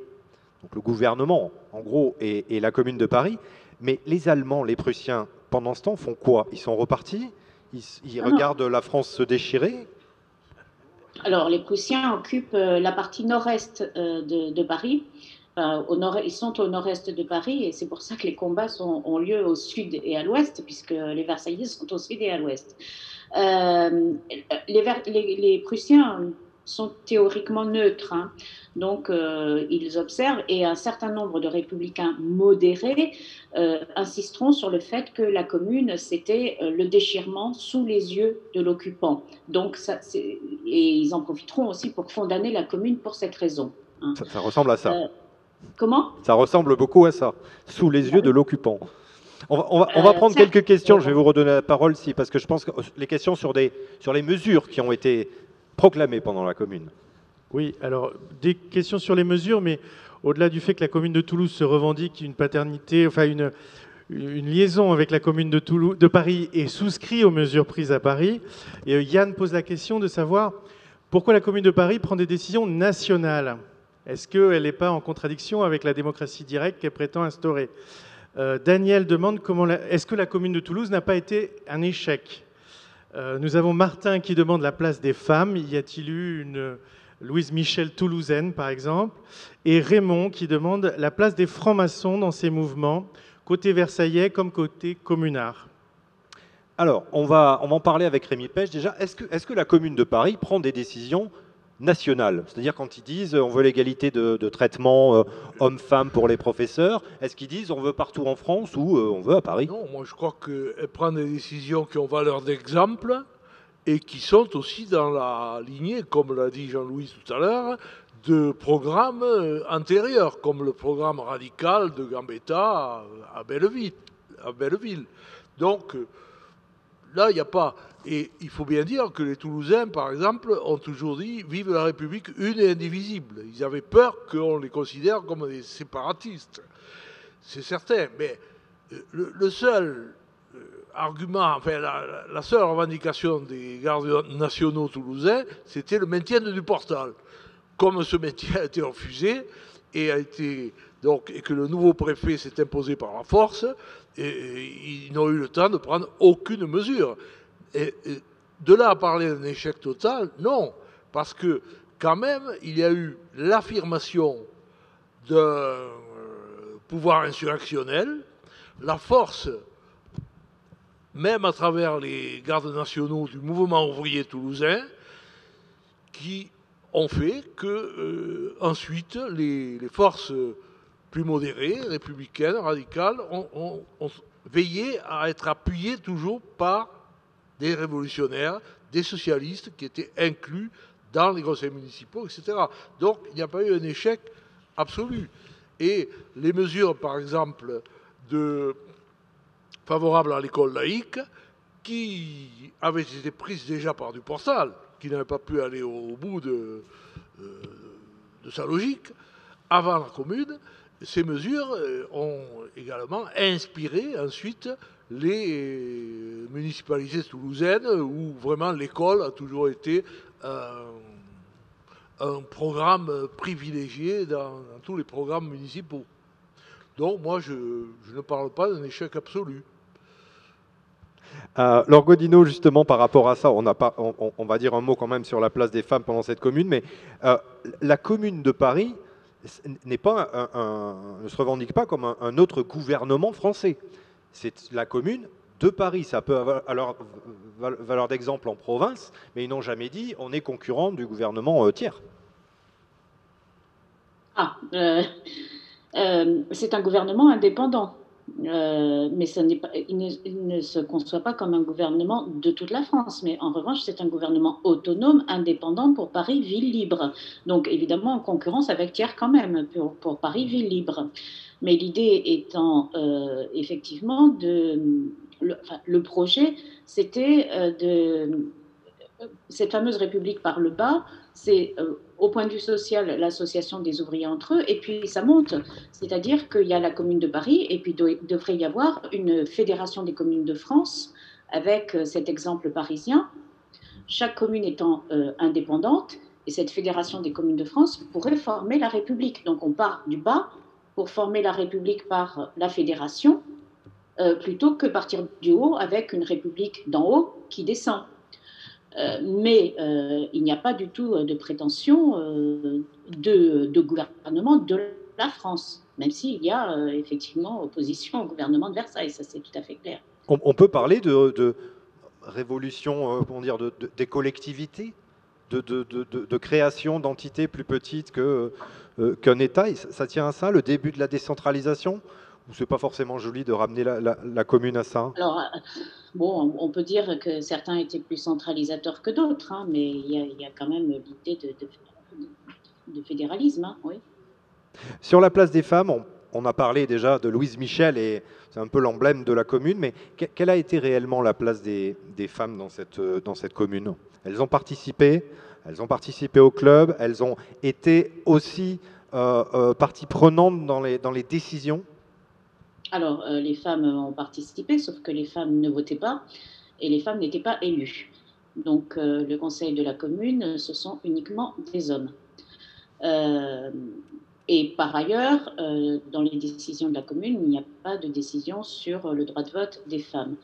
donc le gouvernement en gros, et la commune de Paris. Mais les Allemands, les Prussiens, pendant ce temps, font quoi? Ils sont repartis? Ils regardent la France se déchirer?
Alors, les Prussiens occupent la partie nord-est de Paris. Ils sont au nord-est de Paris et c'est pour ça que les combats ont lieu au sud et à l'ouest, puisque les Versaillais sont au sud et à l'ouest. Les Prussiens sont théoriquement neutres, hein. Donc ils observent et un certain nombre de républicains modérés insisteront sur le fait que la commune, c'était le déchirement sous les yeux de l'occupant. Donc, et ils en profiteront aussi pour condamner la commune pour cette raison. Hein.
Ça ressemble à ça.
Comment ? Ça
ressemble beaucoup à ça, sous les yeux de l'occupant. On va prendre quelques questions, je vais vous redonner la parole, parce que je pense que les questions sur les mesures qui ont été proclamées pendant la commune.
Oui, alors des questions sur les mesures, mais au-delà du fait que la commune de Toulouse se revendique une paternité, enfin une liaison avec la commune de Paris et souscrit aux mesures prises à Paris, et Yann pose la question de savoir pourquoi la commune de Paris prend des décisions nationales. Est-ce qu'elle n'est pas en contradiction avec la démocratie directe qu'elle prétend instaurer? Daniel demande est-ce que la commune de Toulouse n'a pas été un échec? Nous avons Martin qui demande la place des femmes. Y a-t-il eu Louise Michel toulousaine, par exemple, et Raymond qui demande la place des francs-maçons dans ces mouvements, côté versaillais comme côté communard.
Alors, on va en parler avec Rémi Pêche. Déjà, est-ce que la Commune de Paris prend des décisions nationales? C'est-à-dire quand ils disent on veut l'égalité de traitement hommes-femmes pour les professeurs, est-ce qu'ils disent on veut partout en France ou on veut à Paris?
Non, moi je crois qu'elle prend des décisions qui ont valeur d'exemple et qui sont aussi dans la lignée, comme l'a dit Jean-Louis tout à l'heure, de programmes antérieurs, comme le programme radical de Gambetta à Belleville. Donc, là, il n'y a pas... Et il faut bien dire que les Toulousains, par exemple, ont toujours dit « Vive la République une et indivisible ». Ils avaient peur qu'on les considère comme des séparatistes. C'est certain, mais le seul argument, enfin la seule revendication des gardes nationaux toulousains, c'était le maintien du Portal. Comme ce maintien a été refusé et que le nouveau préfet s'est imposé par la force, ils n'ont eu le temps de prendre aucune mesure. Et de là à parler d'un échec total, non, parce que quand même, il y a eu l'affirmation d'un pouvoir insurrectionnel, la force, même à travers les gardes nationaux du mouvement ouvrier toulousain, qui ont fait que ensuite les forces plus modérées, républicaines, radicales, ont veillé à être appuyées toujours par des révolutionnaires, des socialistes qui étaient inclus dans les conseils municipaux, etc. Donc il n'y a pas eu un échec absolu. Et les mesures, par exemple, favorables à l'école laïque, qui avaient été prises déjà par du Portal, qui n'avait pas pu aller au bout de sa logique, avant la Commune, ces mesures ont également inspiré ensuite les municipalités toulousaines, où vraiment l'école a toujours été un programme privilégié dans tous les programmes municipaux. Donc moi, je ne parle pas d'un échec absolu.
Laure Godino, justement, par rapport à ça, on va dire un mot quand même sur la place des femmes pendant cette commune, mais la Commune de Paris ne se revendique pas comme un autre gouvernement français. C'est la Commune de Paris. Ça peut avoir valeur d'exemple en province, mais ils n'ont jamais dit on est concurrent du gouvernement tiers.
C'est un gouvernement indépendant. Mais il ne se conçoit pas comme un gouvernement de toute la France, mais en revanche, c'est un gouvernement autonome, indépendant pour Paris, ville libre. Donc évidemment en concurrence avec Thiers quand même, pour Paris, ville libre. Mais l'idée étant effectivement le projet, c'était cette fameuse République par le bas, c'est au point de vue social l'association des ouvriers entre eux, et puis ça monte. C'est-à-dire qu'il y a la Commune de Paris, et puis il devrait y avoir une fédération des communes de France, avec cet exemple parisien, chaque commune étant indépendante, et cette fédération des communes de France pourrait former la République. Donc on part du bas pour former la République par la fédération, plutôt que partir du haut avec une République d'en haut qui descend. Mais il n'y a pas du tout de prétention de gouvernement de la France, même s'il y a effectivement opposition au gouvernement de Versailles, ça c'est tout à fait clair.
On peut parler de révolution, des collectivités, de création d'entités plus petites qu'un État. Ça tient à ça, le début de la décentralisation? Ou c'est pas forcément joli de ramener la commune à ça?
Alors, bon, on peut dire que certains étaient plus centralisateurs que d'autres, hein, mais il y a quand même l'idée de fédéralisme, hein, oui.
Sur la place des femmes, on a parlé déjà de Louise Michel, et c'est un peu l'emblème de la commune, mais quelle a été réellement la place des femmes dans cette commune? Elles ont participé au club, elles ont été aussi partie prenante dans les décisions?
Alors, les femmes ont participé, sauf que les femmes ne votaient pas et les femmes n'étaient pas élues. Donc, le conseil de la commune, ce sont uniquement des hommes. Et par ailleurs, dans les décisions de la commune, il n'y a pas de décision sur le droit de vote des femmes.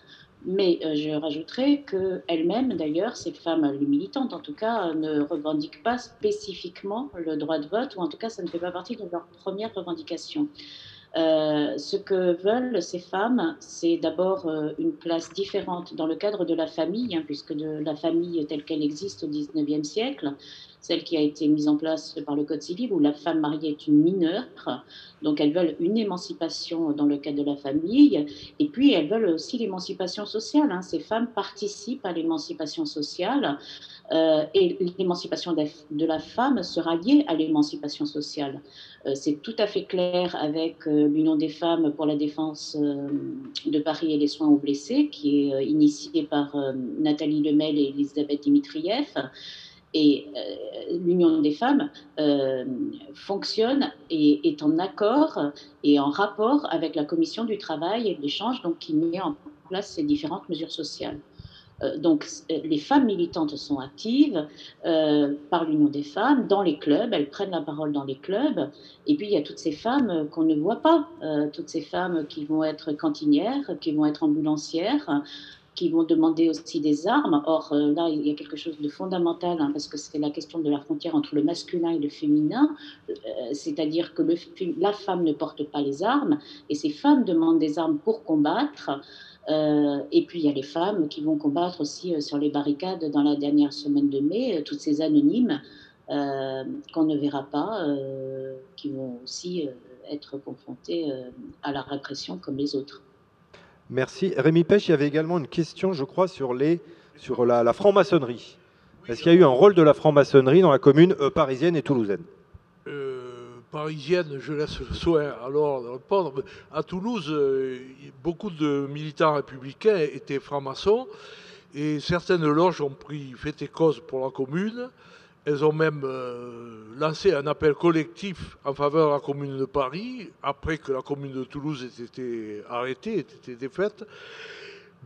Mais je rajouterais qu'elles-mêmes, d'ailleurs, ces femmes, les militantes en tout cas, ne revendiquent pas spécifiquement le droit de vote, ou en tout cas, ça ne fait pas partie de leur première revendication. Ce que veulent ces femmes, c'est d'abord une place différente dans le cadre de la famille, hein, puisque de la famille telle qu'elle existe au XIXe siècle, celle qui a été mise en place par le Code civil, où la femme mariée est une mineure. Donc elles veulent une émancipation dans le cadre de la famille, et puis elles veulent aussi l'émancipation sociale, hein. Ces femmes participent à l'émancipation sociale, et l'émancipation de la femme sera liée à l'émancipation sociale. C'est tout à fait clair avec l'Union des femmes pour la défense de Paris et les soins aux blessés, qui est initiée par Nathalie Lemel et Elisabeth Dimitrieff. Et l'Union des femmes fonctionne et est en accord et en rapport avec la Commission du travail et de l'échange, donc qui met en place ces différentes mesures sociales. Donc, les femmes militantes sont actives par l'Union des femmes dans les clubs, elles prennent la parole dans les clubs. Et puis, il y a toutes ces femmes qu'on ne voit pas, toutes ces femmes qui vont être cantinières, qui vont être ambulancières, qui vont demander aussi des armes. Or, là, il y a quelque chose de fondamental, hein, parce que c'est la question de la frontière entre le masculin et le féminin, c'est-à-dire que la femme ne porte pas les armes, et ces femmes demandent des armes pour combattre. Et puis il y a les femmes qui vont combattre aussi sur les barricades dans la dernière semaine de mai, toutes ces anonymes qu'on ne verra pas, qui vont aussi être confrontées à la répression comme les autres.
Merci. Rémi Pêche, il y avait également une question, je crois, sur la franc-maçonnerie. Est-ce qu'il y a eu un rôle de la franc-maçonnerie dans la commune parisienne et toulousaine?
Parisienne, je laisse le soin alors de répondre. À Toulouse, beaucoup de militants républicains étaient francs-maçons et certaines loges ont pris fait et cause pour la commune. Elles ont même lancé un appel collectif en faveur de la commune de Paris, après que la commune de Toulouse ait été arrêtée, ait été défaite.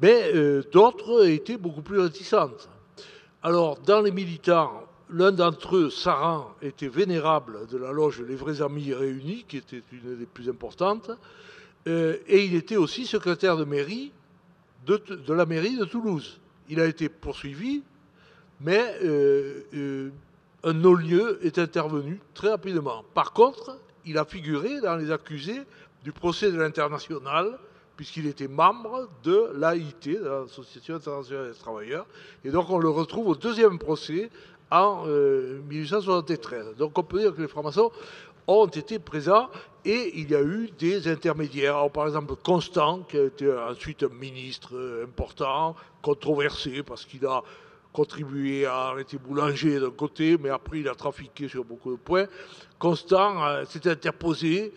Mais d'autres étaient beaucoup plus réticentes. Alors, dans les militants, l'un d'entre eux, Saran, était vénérable de la loge Les Vrais Amis Réunis, qui était une des plus importantes, et il était aussi secrétaire de mairie de la mairie de Toulouse. Il a été poursuivi, mais un non-lieu est intervenu très rapidement. Par contre, il a figuré dans les accusés du procès de l'Internationale, puisqu'il était membre de l'AIT, de l'Association internationale des travailleurs, et donc on le retrouve au deuxième procès en 1873. Donc on peut dire que les francs-maçons ont été présents et il y a eu des intermédiaires. Alors, par exemple, Constant, qui a été ensuite un ministre important, controversé parce qu'il a contribué à arrêter Boulanger d'un côté, mais après il a trafiqué sur beaucoup de points. Constant s'est interposé.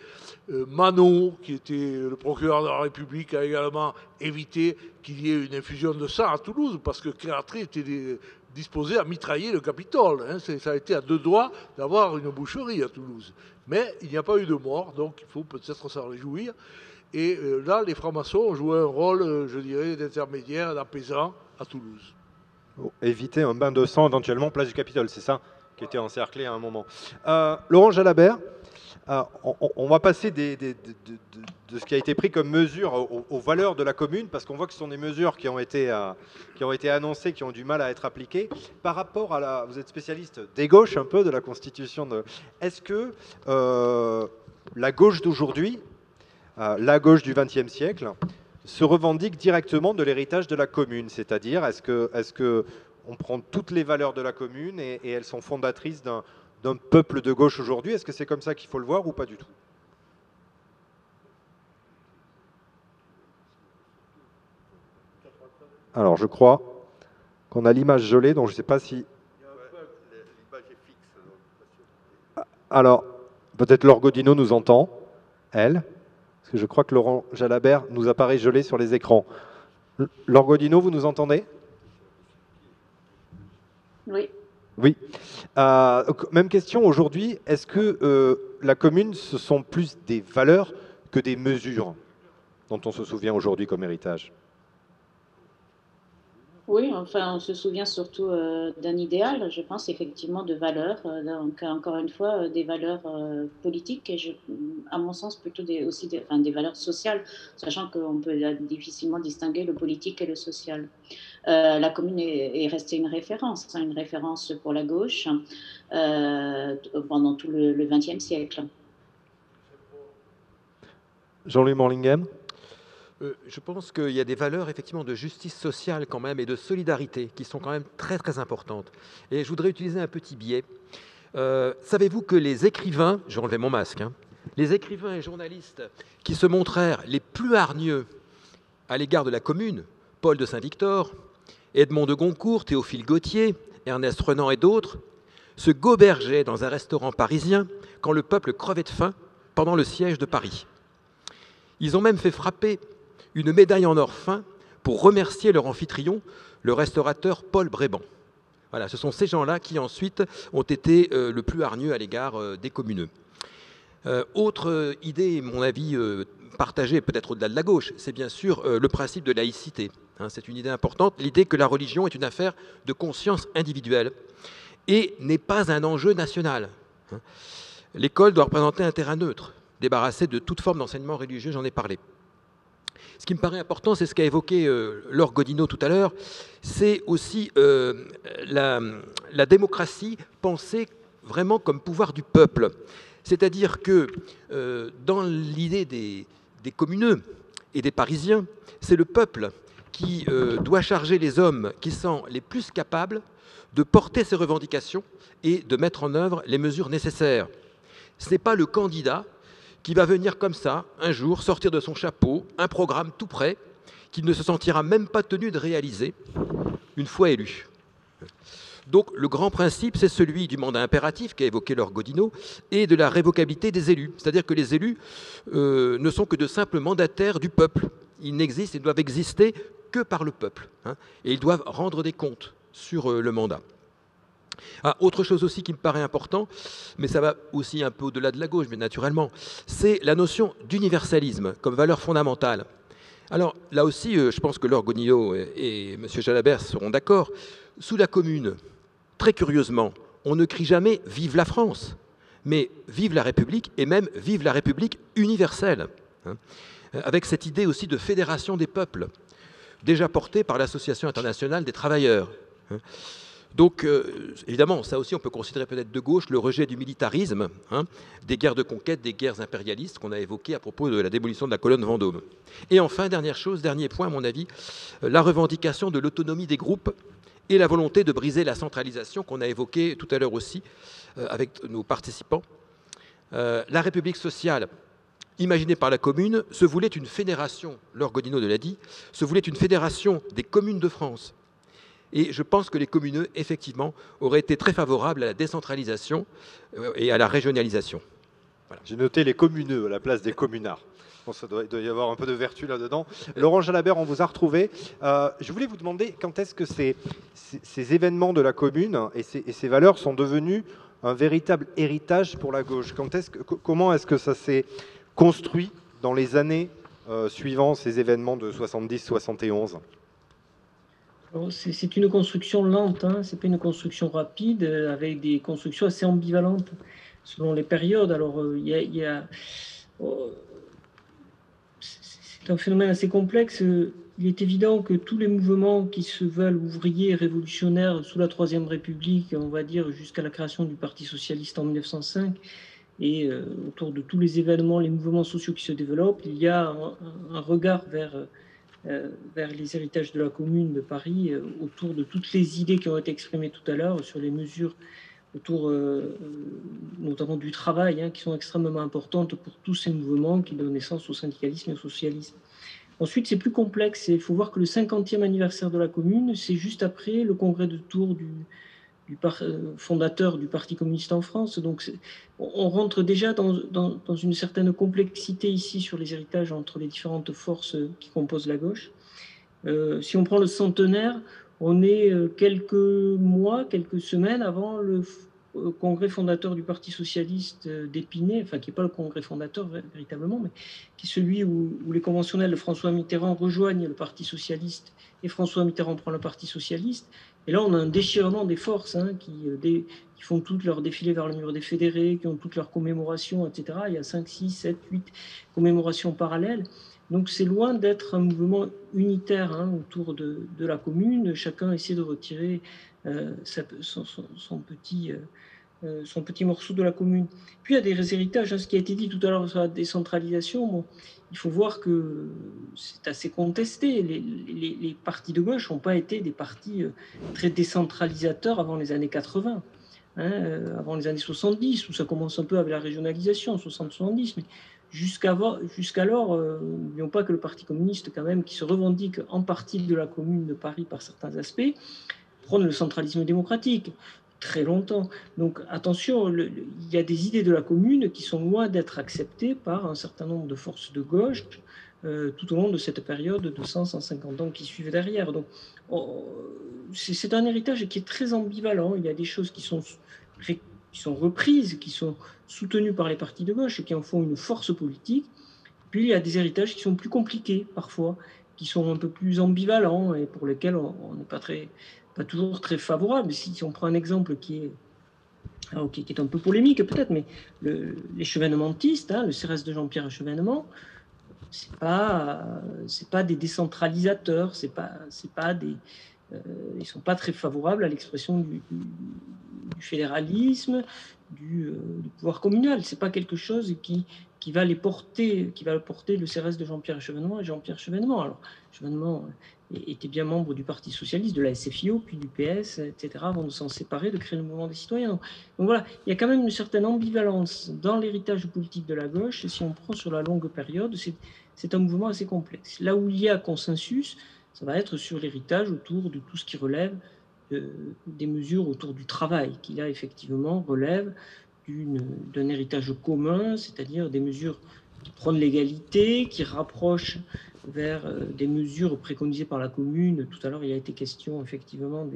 Manot, qui était le procureur de la République, a également évité qu'il y ait une infusion de sang à Toulouse, parce que Créatry était disposé à mitrailler le Capitole. Hein. Ça a été à deux doigts d'avoir une boucherie à Toulouse. Mais il n'y a pas eu de mort, donc il faut peut-être s'en réjouir. Et là, les francs-maçons ont joué un rôle, je dirais, d'intermédiaire, d'apaisant à Toulouse.
Éviter un bain de sang éventuellement place du Capitole, c'est ça qui était encerclé à un moment. Laurent Jalabert, on va passer de ce qui a été pris comme mesure aux valeurs de la commune, parce qu'on voit que ce sont des mesures qui ont été annoncées, qui ont du mal à être appliquées. Par rapport à vous êtes spécialiste des gauches un peu de la Constitution. Est-ce que la gauche d'aujourd'hui, la gauche du XXe siècle, se revendique directement de l'héritage de la commune? C'est-à-dire, est-ce que on prend toutes les valeurs de la commune et elles sont fondatrices d'un peuple de gauche aujourd'hui? Est-ce que c'est comme ça qu'il faut le voir ou pas du tout? Alors, je crois qu'on a l'image gelée, donc je ne sais pas si... Alors, peut-être Laure Godino nous entend, elle, parce que je crois que Laurent Jalabert nous apparaît gelé sur les écrans. Laure Godino, vous nous entendez?
Oui.
Oui. Même question aujourd'hui, est-ce que la commune, ce sont plus des valeurs que des mesures dont on se souvient aujourd'hui comme héritage?
Oui, enfin, on se souvient surtout d'un idéal, je pense effectivement de valeurs, donc encore une fois des valeurs politiques. Et à mon sens, plutôt des valeurs sociales, sachant qu'on peut difficilement distinguer le politique et le social. La commune est restée une référence pour la gauche pendant tout le XXe siècle.
Jean-Louis Morlinghem.
Je pense qu'il y a des valeurs effectivement de justice sociale quand même et de solidarité qui sont quand même très très importantes. Et je voudrais utiliser un petit biais. Savez-vous que les écrivains, j'ai enlevé mon masque, les écrivains et journalistes qui se montrèrent les plus hargneux à l'égard de la commune, Paul de Saint-Victor, Edmond de Goncourt, Théophile Gautier, Ernest Renan et d'autres, se gobergeaient dans un restaurant parisien quand le peuple crevait de faim pendant le siège de Paris. Ils ont même fait frapper une médaille en or fin pour remercier leur amphitryon, le restaurateur Paul Bréban. Voilà, ce sont ces gens-là qui ensuite ont été le plus hargneux à l'égard des communeux. Autre idée, mon avis, partagée peut-être au-delà de la gauche, c'est bien sûr le principe de laïcité. C'est une idée importante, l'idée que la religion est une affaire de conscience individuelle et n'est pas un enjeu national. L'école doit représenter un terrain neutre, débarrassé de toute forme d'enseignement religieux, j'en ai parlé. Ce qui me paraît important, c'est ce qu'a évoqué Laure Godinot tout à l'heure, c'est aussi la démocratie pensée vraiment comme pouvoir du peuple. C'est-à-dire que dans l'idée des communeux et des Parisiens, c'est le peuple qui doit charger les hommes qui sont les plus capables de porter ses revendications et de mettre en œuvre les mesures nécessaires. Ce n'est pas le candidat qui va venir comme ça, un jour, sortir de son chapeau un programme tout prêt, qu'il ne se sentira même pas tenu de réaliser, une fois élu. Donc le grand principe, c'est celui du mandat impératif qu'a évoqué Laure Godinot et de la révocabilité des élus. C'est-à-dire que les élus ne sont que de simples mandataires du peuple. Ils n'existent et ne doivent exister que par le peuple. Et ils doivent rendre des comptes sur le mandat. Autre chose aussi qui me paraît important, mais ça va aussi un peu au-delà de la gauche, mais naturellement, c'est la notion d'universalisme comme valeur fondamentale. Alors là aussi, je pense que Laure Godinot et M. Jalabert seront d'accord. Sous la Commune, très curieusement, on ne crie jamais « Vive la France !» mais « Vive la République !» et même « Vive la République universelle !» avec cette idée aussi de fédération des peuples, déjà portée par l'Association internationale des travailleurs. Donc, évidemment, ça aussi, on peut considérer peut-être de gauche le rejet du militarisme, des guerres de conquête, des guerres impérialistes qu'on a évoquées à propos de la démolition de la colonne Vendôme. Et enfin, dernière chose, dernier point, à mon avis, la revendication de l'autonomie des groupes et la volonté de briser la centralisation qu'on a évoquée tout à l'heure aussi avec nos participants. La République sociale, imaginée par la Commune, se voulait une fédération, Laure Godinot l'a dit, se voulait une fédération des communes de France. Et je pense que les communeux, effectivement, auraient été très favorables à la décentralisation et à la régionalisation.
Voilà. J'ai noté les communeux à la place des communards. Bon, il doit y avoir un peu de vertu là-dedans. Laurent Jalabert, on vous a retrouvé. Je voulais vous demander quand est-ce que ces événements de la commune et ces valeurs sont devenus un véritable héritage pour la gauche. Comment est-ce que ça s'est construit dans les années suivant ces événements de 70-71 ?
C'est une construction lente, c'est pas une construction rapide, avec des constructions assez ambivalentes selon les périodes. Alors, c'est un phénomène assez complexe. Il est évident que tous les mouvements qui se veulent ouvriers et révolutionnaires sous la Troisième République, on va dire jusqu'à la création du Parti socialiste en 1905, et autour de tous les événements, les mouvements sociaux qui se développent, il y a un regard vers les héritages de la Commune de Paris, autour de toutes les idées qui ont été exprimées tout à l'heure, sur les mesures autour notamment du travail, qui sont extrêmement importantes pour tous ces mouvements qui donnent naissance au syndicalisme et au socialisme. Ensuite, c'est plus complexe. Il faut voir que le 50e anniversaire de la Commune, c'est juste après le congrès de Tours du fondateur du Parti communiste en France. Donc on rentre déjà dans une certaine complexité ici sur les héritages entre les différentes forces qui composent la gauche. Si on prend le centenaire, on est quelques mois, quelques semaines avant le congrès fondateur du Parti socialiste d'Épinay, enfin qui n'est pas le congrès fondateur véritablement, mais qui est celui où les conventionnels de François Mitterrand rejoignent le Parti socialiste et François Mitterrand prend le Parti socialiste. Et là, on a un déchirement des forces qui font toutes leur défilé vers le mur des fédérés, qui ont toutes leurs commémorations, etc. Il y a 5, 6, 7, 8 commémorations parallèles. Donc c'est loin d'être un mouvement unitaire autour de la commune. Chacun essaie de retirer son petit morceau de la commune. Puis il y a des héritages, ce qui a été dit tout à l'heure sur la décentralisation. Bon, il faut voir que c'est assez contesté. Les partis de gauche n'ont pas été des partis très décentralisateurs avant les années 80, avant les années 70, où ça commence un peu avec la régionalisation, 60-70, mais jusqu'alors, n'oublions pas que le Parti communiste, quand même, qui se revendique en partie de la commune de Paris par certains aspects, prône le centralisme démocratique très longtemps. Donc attention, il y a des idées de la commune qui sont loin d'être acceptées par un certain nombre de forces de gauche tout au long de cette période de 100-150 ans qui suivent derrière. Donc c'est un héritage qui est très ambivalent. Il y a des choses qui sont reprises, qui sont soutenues par les partis de gauche et qui en font une force politique. Puis il y a des héritages qui sont plus compliqués parfois, qui sont un peu plus ambivalents et pour lesquels on n'est pas toujours très favorable. Si on prend un exemple qui est un peu polémique peut-être, mais les chevènementistes, le CRS de Jean-Pierre Chevènement, c'est pas des décentralisateurs, ils sont pas très favorables à l'expression du fédéralisme, du pouvoir communal. C'est pas quelque chose qui va porter le CRS de Jean-Pierre Chevènement et Jean-Pierre Chevènement. Alors Chevènement était bien membre du Parti socialiste, de la SFIO, puis du PS, etc., avant de s'en séparer, de créer le mouvement des citoyens. Donc voilà, il y a quand même une certaine ambivalence dans l'héritage politique de la gauche, et si on prend sur la longue période, c'est un mouvement assez complexe. Là où il y a consensus, ça va être sur l'héritage autour de tout ce qui relève des mesures autour du travail, qui là, effectivement, relève d'un héritage commun, c'est-à-dire des mesures qui prônent l'égalité, qui rapprochent vers des mesures préconisées par la commune. Tout à l'heure, il a été question effectivement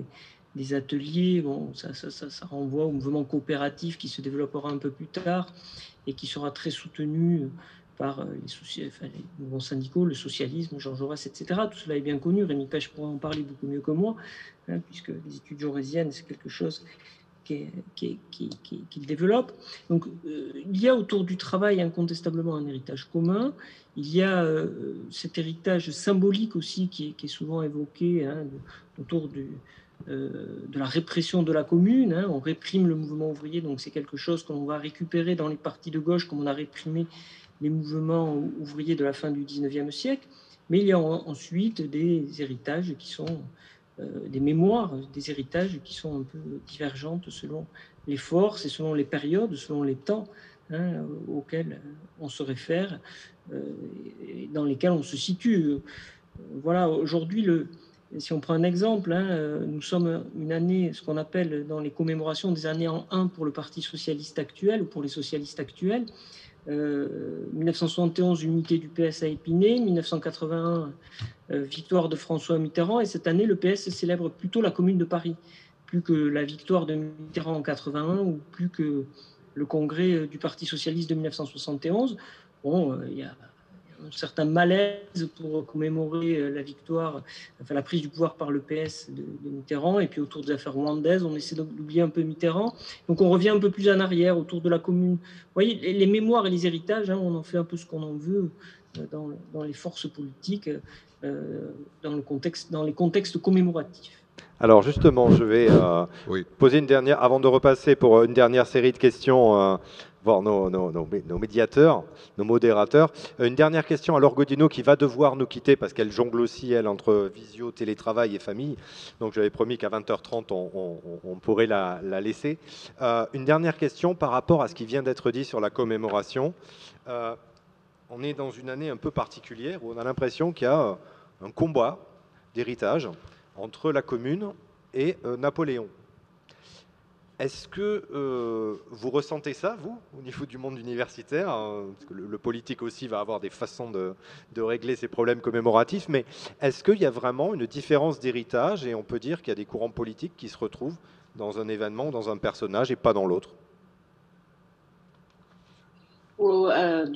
des ateliers. Bon, ça renvoie au mouvement coopératif qui se développera un peu plus tard et qui sera très soutenu par les mouvements syndicaux, le socialisme, Jean Jaurès, etc. Tout cela est bien connu. Rémi Pech pourra en parler beaucoup mieux que moi, puisque les études jaurésiennes, c'est quelque chose qu'il développe. Donc, il y a autour du travail incontestablement un héritage commun. Il y a cet héritage symbolique aussi qui est souvent évoqué autour de la répression de la commune. On réprime le mouvement ouvrier, donc c'est quelque chose qu'on va récupérer dans les partis de gauche comme on a réprimé les mouvements ouvriers de la fin du 19e siècle. Mais il y a ensuite des héritages qui sont des mémoires, des héritages qui sont un peu divergentes selon les forces et selon les périodes, selon les temps auxquels on se réfère et dans lesquels on se situe. Voilà, aujourd'hui, si on prend un exemple, nous sommes une année, ce qu'on appelle dans les commémorations des années en 1 pour le Parti socialiste actuel ou pour les socialistes actuels. 1971, unité du PS à Épinay, 1981, victoire de François Mitterrand, et cette année, le PS célèbre plutôt la Commune de Paris, plus que la victoire de Mitterrand en 81 ou plus que le congrès du Parti socialiste de 1971. Bon, il y a un certain malaise pour commémorer la victoire, enfin la prise du pouvoir par le PS de Mitterrand, et puis autour des affaires rwandaises, on essaie d'oublier un peu Mitterrand. Donc on revient un peu plus en arrière autour de la commune. Vous voyez, les mémoires et les héritages, on en fait un peu ce qu'on en veut dans les forces politiques, dans les contextes commémoratifs.
Alors justement, je vais poser une dernière, avant de repasser pour une dernière série de questions, voir nos médiateurs, nos modérateurs. Une dernière question à Laure Godino qui va devoir nous quitter parce qu'elle jongle aussi, elle, entre visio, télétravail et famille. Donc j'avais promis qu'à 20h30, on pourrait la laisser. Une dernière question par rapport à ce qui vient d'être dit sur la commémoration. On est dans une année un peu particulière où on a l'impression qu'il y a un combat d'héritage entre la commune et Napoléon. Est-ce que vous ressentez ça, vous, au niveau du monde universitaire, parce que le politique aussi va avoir des façons de régler ses problèmes commémoratifs, mais est-ce qu'il y a vraiment une différence d'héritage et on peut dire qu'il y a des courants politiques qui se retrouvent dans un événement ou dans un personnage et pas dans l'autre?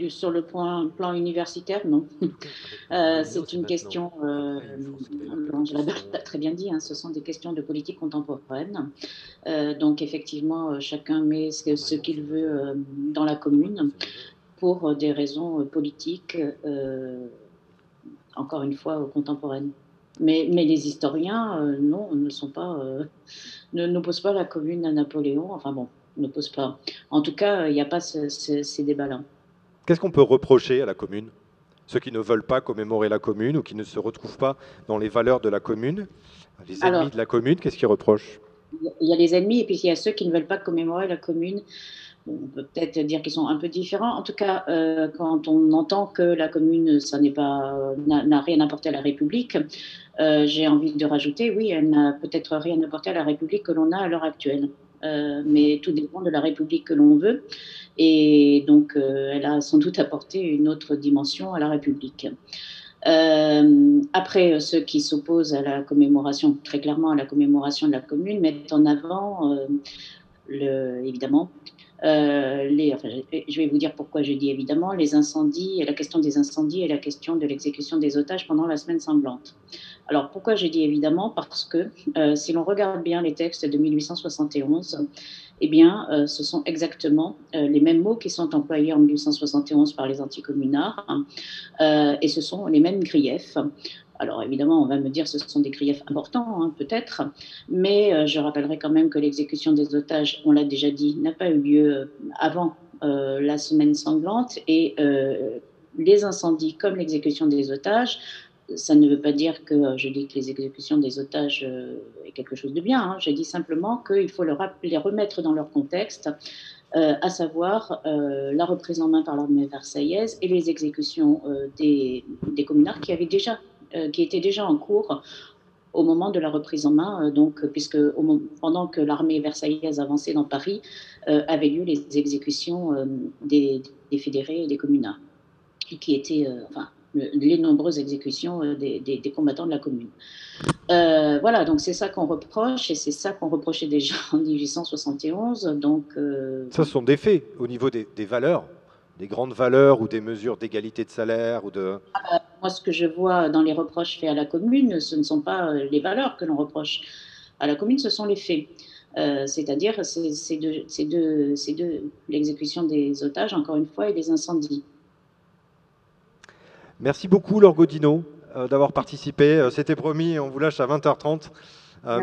Sur le plan universitaire, non. C'est une question, Angela Merkel l'a très bien dit, hein, ce sont des questions de politique contemporaine. Donc effectivement, chacun met ce qu'il veut dans la commune pour des raisons politiques, encore une fois, contemporaines. Mais les historiens, non, n'opposent pas la commune à Napoléon. Enfin bon, n'opposent pas. En tout cas, il n'y a pas ces débats-là.
Qu'est-ce qu'on peut reprocher à la commune? Ceux qui ne veulent pas commémorer la commune ou qui ne se retrouvent pas dans les valeurs de la commune, les ennemis de la commune, qu'est-ce qu'ils reprochent?
Il y a les ennemis et puis il y a ceux qui ne veulent pas commémorer la commune. On peut peut-être dire qu'ils sont un peu différents. En tout cas, quand on entend que la commune, ça n'a rien apporté à la République, j'ai envie de rajouter, oui, elle n'a peut-être rien apporté à la République que l'on a à l'heure actuelle. Mais tout dépend de la République que l'on veut. Et donc, elle a sans doute apporté une autre dimension à la République. Après, ceux qui s'opposent à la commémoration, très clairement à la commémoration de la commune, mettent en avant, évidemment, je vais vous dire pourquoi je dis évidemment, les incendies, la question des incendies et la question de l'exécution des otages pendant la semaine sanglante. Alors pourquoi j'ai dit évidemment? Parce que si l'on regarde bien les textes de 1871, eh bien, ce sont exactement les mêmes mots qui sont employés en 1871 par les anticommunards, et ce sont les mêmes griefs. Alors évidemment, on va me dire que ce sont des griefs importants, hein, peut-être, mais je rappellerai quand même que l'exécution des otages, on l'a déjà dit, n'a pas eu lieu avant la semaine sanglante, et les incendies comme l'exécution des otages, ça ne veut pas dire que je dis que les exécutions des otages est quelque chose de bien, hein. Je dis simplement qu'il faut les remettre dans leur contexte, à savoir la reprise en main par l'armée versaillaise et les exécutions des communards qui étaient déjà en cours au moment de la reprise en main, puisque pendant que l'armée versaillaise avançait dans Paris, avaient lieu les exécutions des fédérés et des communards, qui étaient, les nombreuses exécutions des combattants de la commune. Voilà, donc c'est ça qu'on reproche, et c'est ça qu'on reprochait déjà en 1871.
Ça, ce sont des faits au niveau des valeurs, des grandes valeurs ou des mesures d'égalité de salaire ou de...
Moi, ce que je vois dans les reproches faits à la commune, ce ne sont pas les valeurs que l'on reproche à la commune, ce sont les faits. C'est-à-dire, c'est de l'exécution des otages, encore une fois, et des incendies.
Merci beaucoup, Laure Godino, d'avoir participé. C'était promis, on vous lâche à 20h30.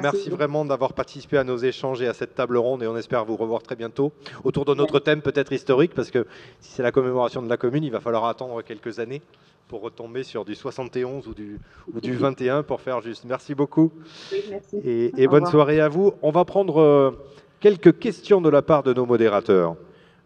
Merci vraiment d'avoir participé à nos échanges et à cette table ronde, et on espère vous revoir très bientôt autour de notre thème peut-être historique, parce que si c'est la commémoration de la commune, il va falloir attendre quelques années pour retomber sur du 71 ou du 21 pour faire juste. Merci beaucoup.
Oui, merci.
Et bonne soirée à vous. On va prendre quelques questions de la part de nos modérateurs.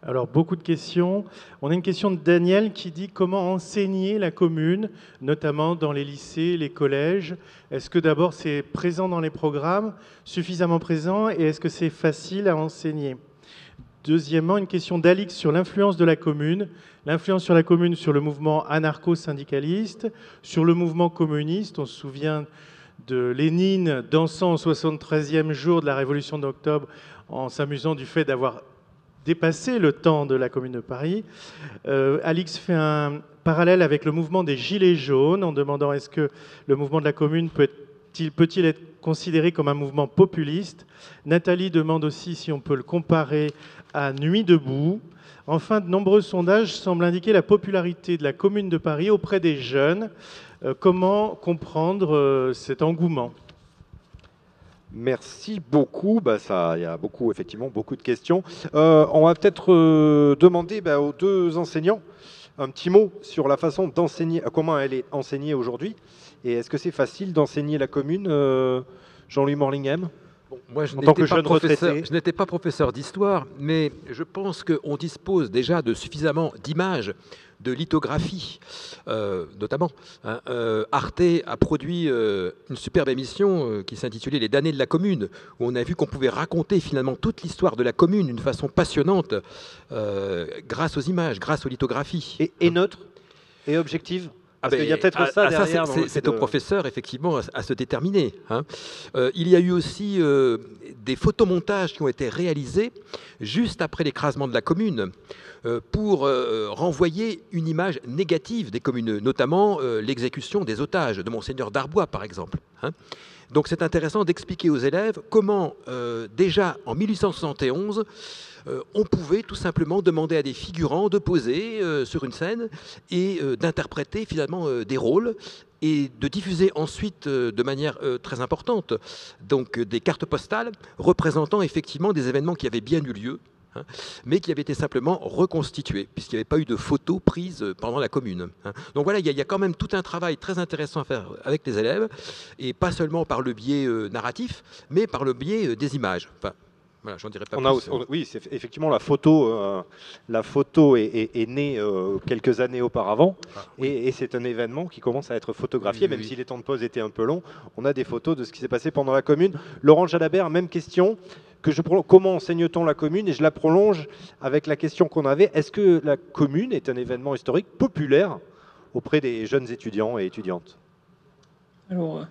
Alors, beaucoup de questions. On a une question de Daniel qui dit comment enseigner la commune, notamment dans les lycées, les collèges. Est-ce que d'abord c'est présent dans les programmes, suffisamment présent, et est-ce que c'est facile à enseigner? Deuxièmement, une question d'Alix sur l'influence de la commune. L'influence sur la commune sur le mouvement anarcho-syndicaliste, sur le mouvement communiste. On se souvient de Lénine dansant au 73e jour de la Révolution d'octobre en s'amusant du fait d'avoir dépasser le temps de la Commune de Paris. Alix fait un parallèle avec le mouvement des Gilets jaunes en demandant est-ce que le mouvement de la Commune peut-il être considéré comme un mouvement populiste. Nathalie demande aussi si on peut le comparer à Nuit debout. Enfin, de nombreux sondages semblent indiquer la popularité de la Commune de Paris auprès des jeunes. Comment comprendre cet engouement ?
Merci beaucoup. Il y a effectivement beaucoup de questions. On va peut-être demander aux deux enseignants un petit mot sur la façon d'enseigner, comment elle est enseignée aujourd'hui. Et est-ce que c'est facile d'enseigner la commune, Jean-Louis Morlingham?
Bon, moi, je n'étais pas professeur d'histoire, mais je pense qu'on dispose déjà de suffisamment d'images, de lithographie, notamment. Arte a produit une superbe émission qui s'intitulait Les damnés de la commune, où on a vu qu'on pouvait raconter finalement toute l'histoire de la commune d'une façon passionnante grâce aux images, grâce aux lithographies.
Et neutre et objective. Parce qu'il y a peut-être ça derrière.
C'est au professeur, effectivement, à se déterminer. Hein. Il y a eu aussi des photomontages qui ont été réalisés juste après l'écrasement de la commune pour renvoyer une image négative des communes, notamment l'exécution des otages de Monseigneur Darbois, par exemple. Hein. Donc c'est intéressant d'expliquer aux élèves comment, déjà en 1871, on pouvait tout simplement demander à des figurants de poser sur une scène et d'interpréter finalement des rôles et de diffuser ensuite de manière très importante donc, des cartes postales représentant effectivement des événements qui avaient bien eu lieu, hein, mais qui avaient été simplement reconstitués, puisqu'il n'y avait pas eu de photos prises pendant la commune. Hein. Donc voilà, il y a quand même tout un travail très intéressant à faire avec les élèves, et pas seulement par le biais narratif, mais par le biais des images. Enfin, voilà, j'en dirais pas plus.
Oui, effectivement, la photo est née quelques années auparavant, et c'est un événement qui commence à être photographié, même si les temps de pause étaient un peu longs. On a des photos de ce qui s'est passé pendant la commune. Laurent Jalabert, même question. Comment enseigne-t-on la commune? Et je la prolonge avec la question qu'on avait. Est-ce que la commune est un événement historique populaire auprès des jeunes étudiants et étudiantes?
Alors,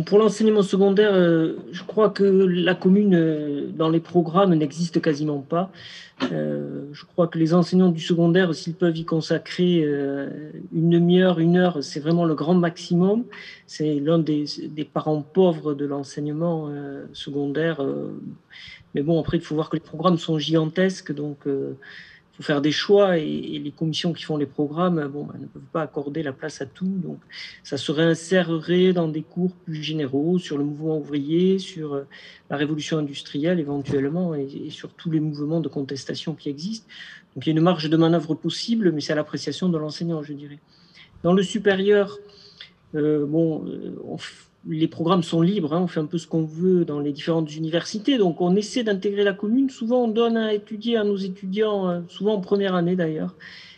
pour l'enseignement secondaire, je crois que la commune, dans les programmes, n'existe quasiment pas. Je crois que les enseignants du secondaire, s'ils peuvent y consacrer une demi-heure, 1 heure, c'est vraiment le grand maximum. C'est l'un des parents pauvres de l'enseignement secondaire. Mais bon, après, il faut voir que les programmes sont gigantesques, donc faut faire des choix et les commissions qui font les programmes ne peuvent pas accorder la place à tout. Donc, ça se réinsérerait dans des cours plus généraux sur le mouvement ouvrier, sur la révolution industrielle éventuellement et sur tous les mouvements de contestation qui existent. Donc, il y a une marge de manœuvre possible, mais c'est à l'appréciation de l'enseignant, je dirais. Dans le supérieur, les programmes sont libres, hein, on fait un peu ce qu'on veut dans les différentes universités, donc on essaie d'intégrer la commune. Souvent, on donne à étudier à nos étudiants, souvent en première année d'ailleurs,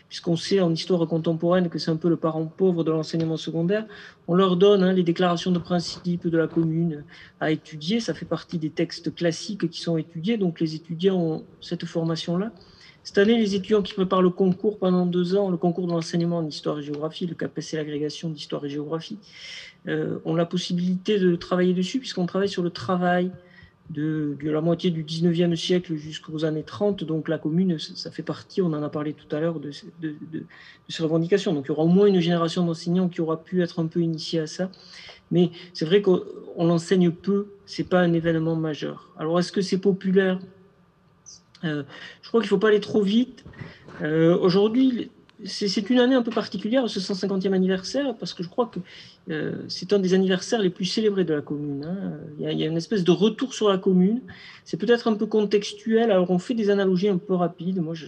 puisqu'on sait en histoire contemporaine que c'est un peu le parent pauvre de l'enseignement secondaire. On leur donne les déclarations de principe de la commune à étudier. Ça fait partie des textes classiques qui sont étudiés, donc les étudiants ont cette formation-là. Cette année, les étudiants qui préparent le concours pendant 2 ans, le concours de l'enseignement en histoire et géographie, le CAPES, c'est l'agrégation d'histoire et géographie, ont la possibilité de travailler dessus, puisqu'on travaille sur le travail de la moitié du 19e siècle jusqu'aux années 30. Donc la commune, ça fait partie, on en a parlé tout à l'heure, de ces revendications. Donc il y aura au moins une génération d'enseignants qui aura pu être un peu initiée à ça. Mais c'est vrai qu'on l'enseigne peu, c'est pas un événement majeur. Alors est-ce que c'est populaire ? Je crois qu'il ne faut pas aller trop vite. Aujourd'hui, c'est une année un peu particulière, ce 150e anniversaire, parce que je crois que c'est un des anniversaires les plus célébrés de la commune. Hein. Il y a une espèce de retour sur la commune. C'est peut-être un peu contextuel. Alors, on fait des analogies un peu rapides. Moi, je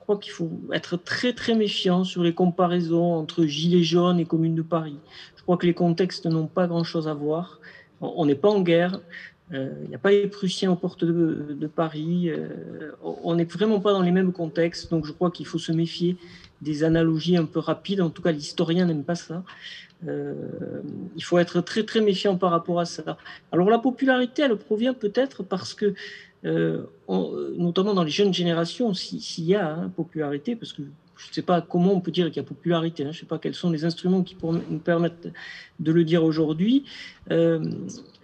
crois qu'il faut être très, très méfiant sur les comparaisons entre Gilets jaunes et Commune de Paris. Je crois que les contextes n'ont pas grand-chose à voir. On n'est pas en guerre. Il n'y a pas les Prussiens aux portes de Paris. On n'est vraiment pas dans les mêmes contextes. Donc, je crois qu'il faut se méfier des analogies un peu rapides. En tout cas, l'historien n'aime pas ça. Il faut être très, très méfiant par rapport à ça. Alors, la popularité, elle provient peut-être parce que, notamment dans les jeunes générations, s'il y a popularité, parce que je ne sais pas comment on peut dire qu'il y a popularité, je ne sais pas quels sont les instruments qui pourraient nous permettre de le dire aujourd'hui.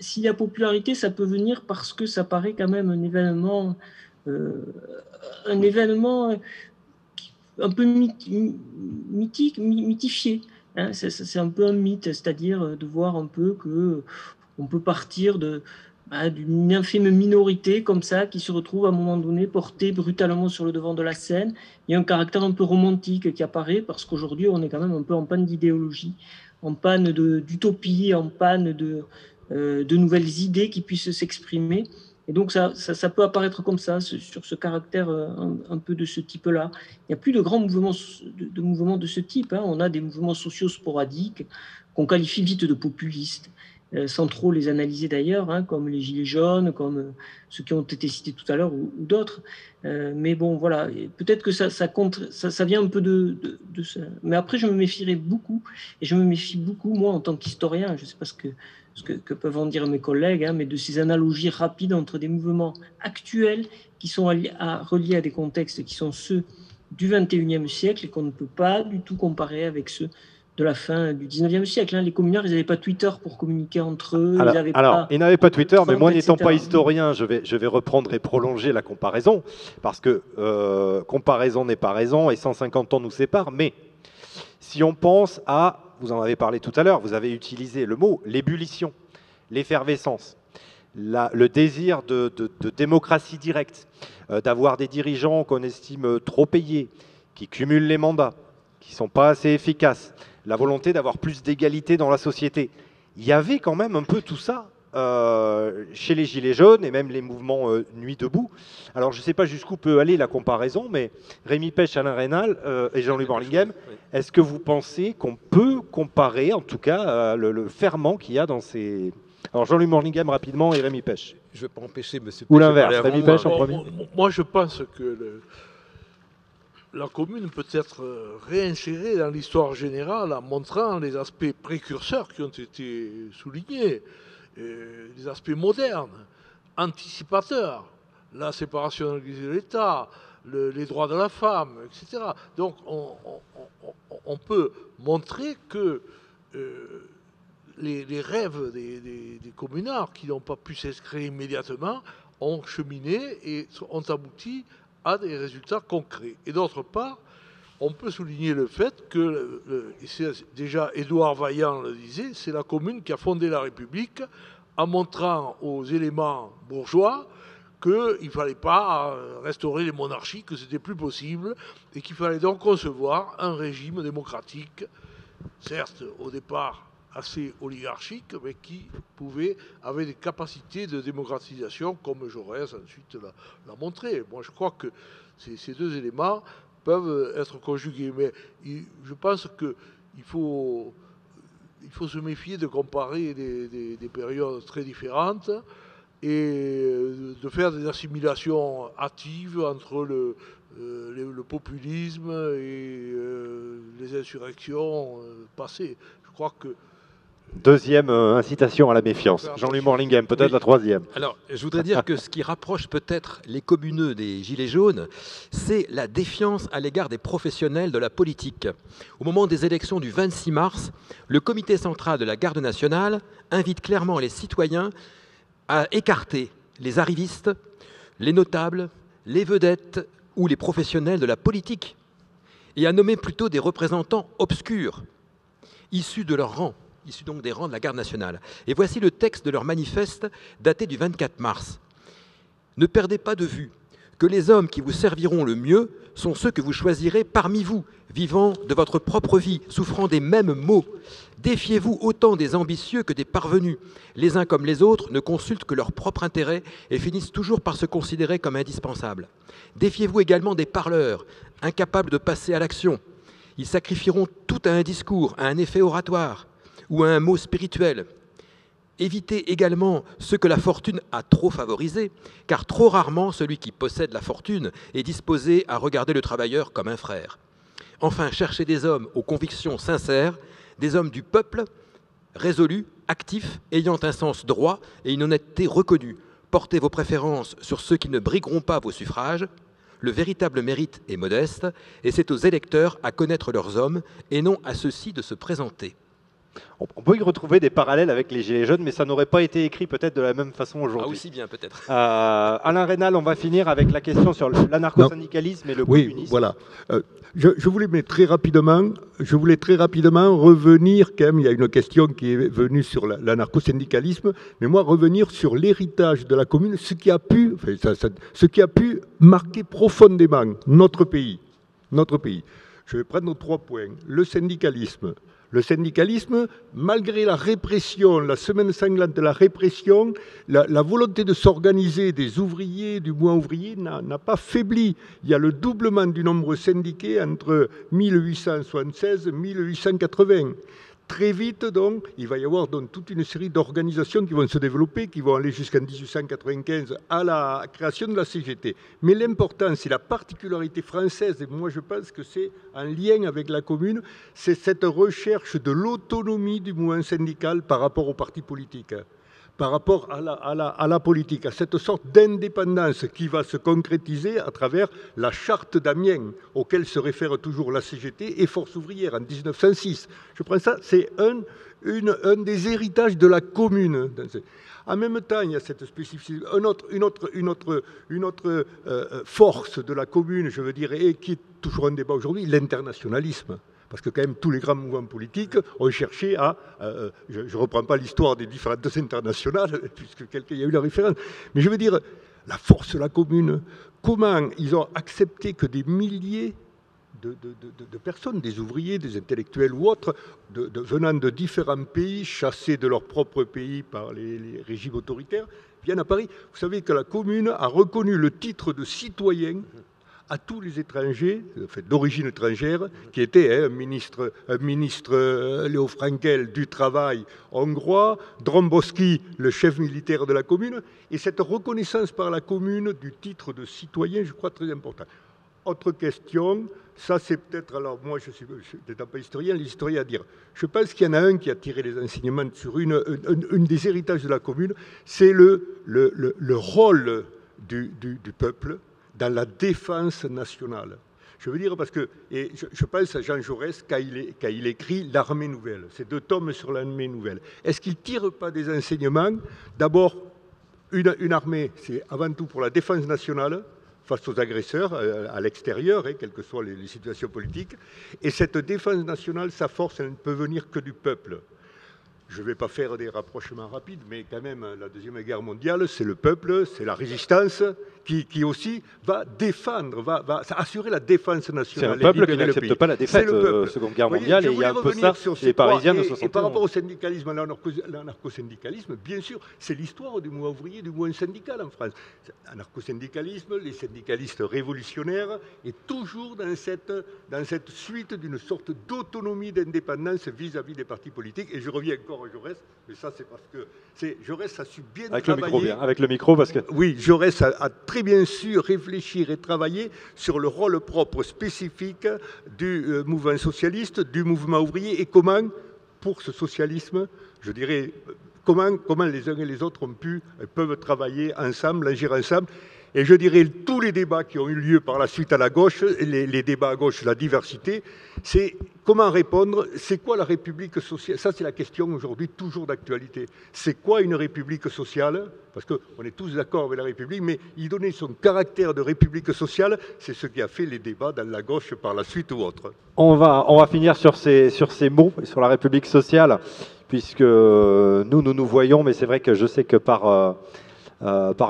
S'il y a popularité, ça peut venir parce que ça paraît quand même un événement un peu mythique, mythifié. Hein, c'est un peu un mythe, c'est-à-dire de voir un peu qu'on peut partir d'une infime minorité comme ça qui se retrouve à un moment donné portée brutalement sur le devant de la scène. Il y a un caractère un peu romantique qui apparaît parce qu'aujourd'hui on est quand même un peu en panne d'idéologie, en panne d'utopie, en panne de nouvelles idées qui puissent s'exprimer. Et donc ça peut apparaître comme ça, sur ce caractère un peu de ce type-là. Il n'y a plus de grands mouvements de ce type. Hein. On a des mouvements sociaux sporadiques qu'on qualifie vite de populistes. Sans trop les analyser d'ailleurs, hein, comme les Gilets jaunes, comme ceux qui ont été cités tout à l'heure ou d'autres. Mais bon, voilà, peut-être que ça vient un peu de ça. Mais après, je me méfierais beaucoup, et je me méfie beaucoup, moi, en tant qu'historien, je ne sais pas ce que peuvent en dire mes collègues, hein, mais de ces analogies rapides entre des mouvements actuels qui sont reliés à des contextes qui sont ceux du XXIe siècle et qu'on ne peut pas du tout comparer avec ceux de la fin du XIXe siècle. Les communards, ils n'avaient pas Twitter pour communiquer entre eux.
Ils n'avaient pas Twitter, mais moi, n'étant pas
etc.
historien, je vais reprendre et prolonger la comparaison, parce que comparaison n'est pas raison, et 150 ans nous séparent, mais si on pense à, vous en avez parlé tout à l'heure, vous avez utilisé le mot, l'ébullition, l'effervescence, le désir de démocratie directe, d'avoir des dirigeants qu'on estime trop payés, qui cumulent les mandats, qui ne sont pas assez efficaces, la volonté d'avoir plus d'égalité dans la société. Il y avait quand même un peu tout ça chez les Gilets jaunes et même les mouvements Nuit debout. Alors je ne sais pas jusqu'où peut aller la comparaison, mais Rémi Pech, Alain Raynal et Jean-Louis Morlinghem, est-ce que vous pensez qu'on peut comparer en tout cas le ferment qu'il y a dans ces... Alors Jean-Louis Morlinghem rapidement et Rémi Pech.
Je ne vais pas empêcher M. Pech.
Ou l'inverse, Rémi Pech en premier.
Moi je pense que la commune peut être réinsérée dans l'histoire générale en montrant les aspects précurseurs qui ont été soulignés, les aspects modernes, anticipateurs, la séparation de l'Église et de l'État, les droits de la femme, etc. Donc on peut montrer que les rêves des communards qui n'ont pas pu s'inscrire immédiatement ont cheminé et ont abouti à des résultats concrets. Et d'autre part, on peut souligner le fait que, et c'est déjà Édouard Vaillant le disait, c'est la commune qui a fondé la République en montrant aux éléments bourgeois qu'il ne fallait pas restaurer les monarchies, que c'était plus possible, et qu'il fallait donc concevoir un régime démocratique, certes au départ assez oligarchique, mais qui avait des capacités de démocratisation, comme Jaurès ensuite l'a montré. Moi, je crois que ces deux éléments peuvent être conjugués, mais je pense qu'il faut se méfier de comparer des périodes très différentes et de faire des assimilations hâtives entre le populisme et les insurrections passées. Je crois que
Deuxième incitation à la méfiance. Jean-Louis Morlinghem, peut-être la troisième.
Alors, je voudrais dire que ce qui rapproche peut-être les communeux des Gilets jaunes, c'est la défiance à l'égard des professionnels de la politique. Au moment des élections du 26 mars, le comité central de la Garde nationale invite clairement les citoyens à écarter les arrivistes, les notables, les vedettes ou les professionnels de la politique et à nommer plutôt des représentants obscurs, issus de leur rang. Issus donc des rangs de la Garde nationale. Et voici le texte de leur manifeste daté du 24 mars. Ne perdez pas de vue que les hommes qui vous serviront le mieux sont ceux que vous choisirez parmi vous, vivant de votre propre vie, souffrant des mêmes maux. Défiez-vous autant des ambitieux que des parvenus. Les uns comme les autres ne consultent que leur propre intérêt et finissent toujours par se considérer comme indispensables. Défiez-vous également des parleurs, incapables de passer à l'action. Ils sacrifieront tout à un discours, à un effet oratoire ou à un mot spirituel. Évitez également ceux que la fortune a trop favorisés, car trop rarement celui qui possède la fortune est disposé à regarder le travailleur comme un frère. Enfin, cherchez des hommes aux convictions sincères, des hommes du peuple, résolus, actifs, ayant un sens droit et une honnêteté reconnue. Portez vos préférences sur ceux qui ne brigueront pas vos suffrages. Le véritable mérite est modeste, et c'est aux électeurs à connaître leurs hommes, et non à ceux-ci de se présenter.
On peut y retrouver des parallèles avec les Gilets jaunes, mais ça n'aurait pas été écrit peut-être de la même façon aujourd'hui.
Ah, aussi bien peut-être.
Alain Raynal, on va finir avec la question sur l'anarcho-syndicalisme et le communisme.
Voilà. Je voulais très rapidement revenir, quand même, il y a une question qui est venue sur l'anarcho-syndicalisme, mais moi revenir sur l'héritage de la commune, ce qui a pu marquer profondément notre pays. Je vais prendre 3 points. Le syndicalisme. Le syndicalisme, malgré la répression, la semaine sanglante de la répression, la volonté de s'organiser des ouvriers, du mouvement ouvrier, n'a pas faibli. Il y a le doublement du nombre syndiqué entre 1876 et 1880. Très vite, donc, il va y avoir donc toute une série d'organisations qui vont se développer, qui vont aller jusqu'en 1895 à la création de la CGT. Mais l'important, c'est la particularité française, et moi je pense que c'est en lien avec la commune, c'est cette recherche de l'autonomie du mouvement syndical par rapport aux partis politiques. par rapport à la politique, à cette sorte d'indépendance qui va se concrétiser à travers la charte d'Amiens, auquel se réfère toujours la CGT et Force ouvrière en 1906. Je prends ça, c'est un des héritages de la commune. En même temps, il y a cette spécificité, une autre force de la commune, je veux dire, et qui est toujours un débat aujourd'hui, l'internationalisme. Parce que quand même, tous les grands mouvements politiques ont cherché à... je ne reprends pas l'histoire des différentes internationales, puisque quelqu'un y a eu la référence, mais je veux dire, la force de la commune, comment ils ont accepté que des milliers de personnes, des ouvriers, des intellectuels ou autres, venant de différents pays, chassés de leur propre pays par les régimes autoritaires, viennent à Paris. Vous savez que la commune a reconnu le titre de citoyen à tous les étrangers, d'origine étrangère, qui étaient un ministre Léo Frankel du travail hongrois, Dromboski, le chef militaire de la commune, et cette reconnaissance par la commune du titre de citoyen, je crois, très important. Autre question, ça c'est peut-être, alors moi je suis peut-être pas historien, l'historien à dire, je pense qu'il y en a un qui a tiré les enseignements sur une des héritages de la commune, c'est le rôle du peuple dans la défense nationale. Je veux dire parce que, et je pense à Jean Jaurès quand il écrit l'Armée nouvelle, ces 2 tomes sur l'Armée nouvelle. Est-ce qu'il ne tire pas des enseignements? D'abord, une armée, c'est avant tout pour la défense nationale, face aux agresseurs à l'extérieur, quelles que soient les situations politiques. Et cette défense nationale, sa force, elle ne peut venir que du peuple. Je ne vais pas faire des rapprochements rapides, mais quand même, la Deuxième Guerre mondiale, c'est le peuple, c'est la résistance qui aussi va défendre, va assurer la défense nationale.
C'est un peuple qui n'accepte pas la défaite de la Seconde Guerre mondiale, et il y a un peu ça, les Parisiens de 61.
Et par rapport au syndicalisme, l'anarcho-syndicalisme, bien sûr, c'est l'histoire du mouvement ouvrier, du mouvement syndical en France. Anarcho-syndicalisme, les syndicalistes révolutionnaires, et toujours dans cette suite d'une sorte d'autonomie, d'indépendance vis-à-vis des partis politiques. Et je reviens encore à Jaurès, mais ça c'est parce que Jaurès a su bien travailler.
Avec le micro, parce que...
Oui, Jaurès a très bien su réfléchir et travailler sur le rôle propre spécifique du mouvement socialiste, du mouvement ouvrier, et comment, pour ce socialisme, je dirais, comment les uns et les autres peuvent travailler ensemble, agir ensemble. Et je dirais, tous les débats qui ont eu lieu par la suite à la gauche, les débats à gauche, la diversité, c'est comment répondre, c'est quoi la République sociale? Ça, c'est la question aujourd'hui, toujours d'actualité. C'est quoi une République sociale? Parce qu'on est tous d'accord avec la République, mais y donner son caractère de République sociale, c'est ce qui a fait les débats dans la gauche par la suite ou autre.
On va finir sur ces mots, sur la République sociale, puisque nous voyons, mais c'est vrai que je sais que par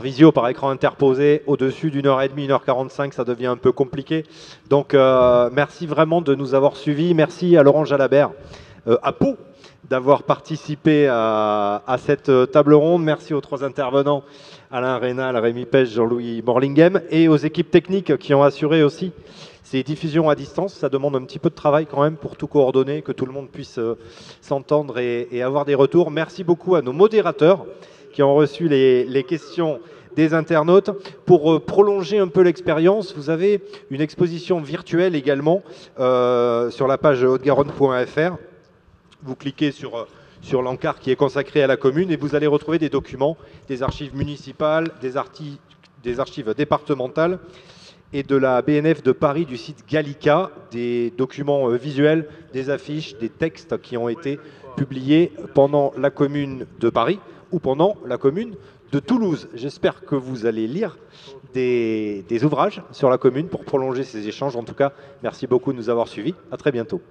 visio, par écran interposé, au-dessus d'1h30, 1h45, ça devient un peu compliqué. Donc, merci vraiment de nous avoir suivis. Merci à Laurent Jalabert, à Pau, d'avoir participé à cette table ronde. Merci aux 3 intervenants, Alain Rénal, Rémi Pech, Jean-Louis Morlinghem, et aux équipes techniques qui ont assuré aussi ces diffusions à distance. Ça demande un petit peu de travail quand même pour tout coordonner, que tout le monde puisse s'entendre et avoir des retours. Merci beaucoup à nos modérateurs qui ont reçu les questions des internautes. Pour prolonger un peu l'expérience, vous avez une exposition virtuelle également sur la page haute-garonne.fr. Vous cliquez sur l'encart qui est consacré à la commune et vous allez retrouver des documents, des archives municipales, des archives départementales et de la BNF de Paris, du site Gallica, des documents visuels, des affiches, des textes qui ont été publiés pendant la commune de Paris ou pendant la commune de Toulouse. J'espère que vous allez lire des ouvrages sur la commune pour prolonger ces échanges. En tout cas, merci beaucoup de nous avoir suivis. À très bientôt.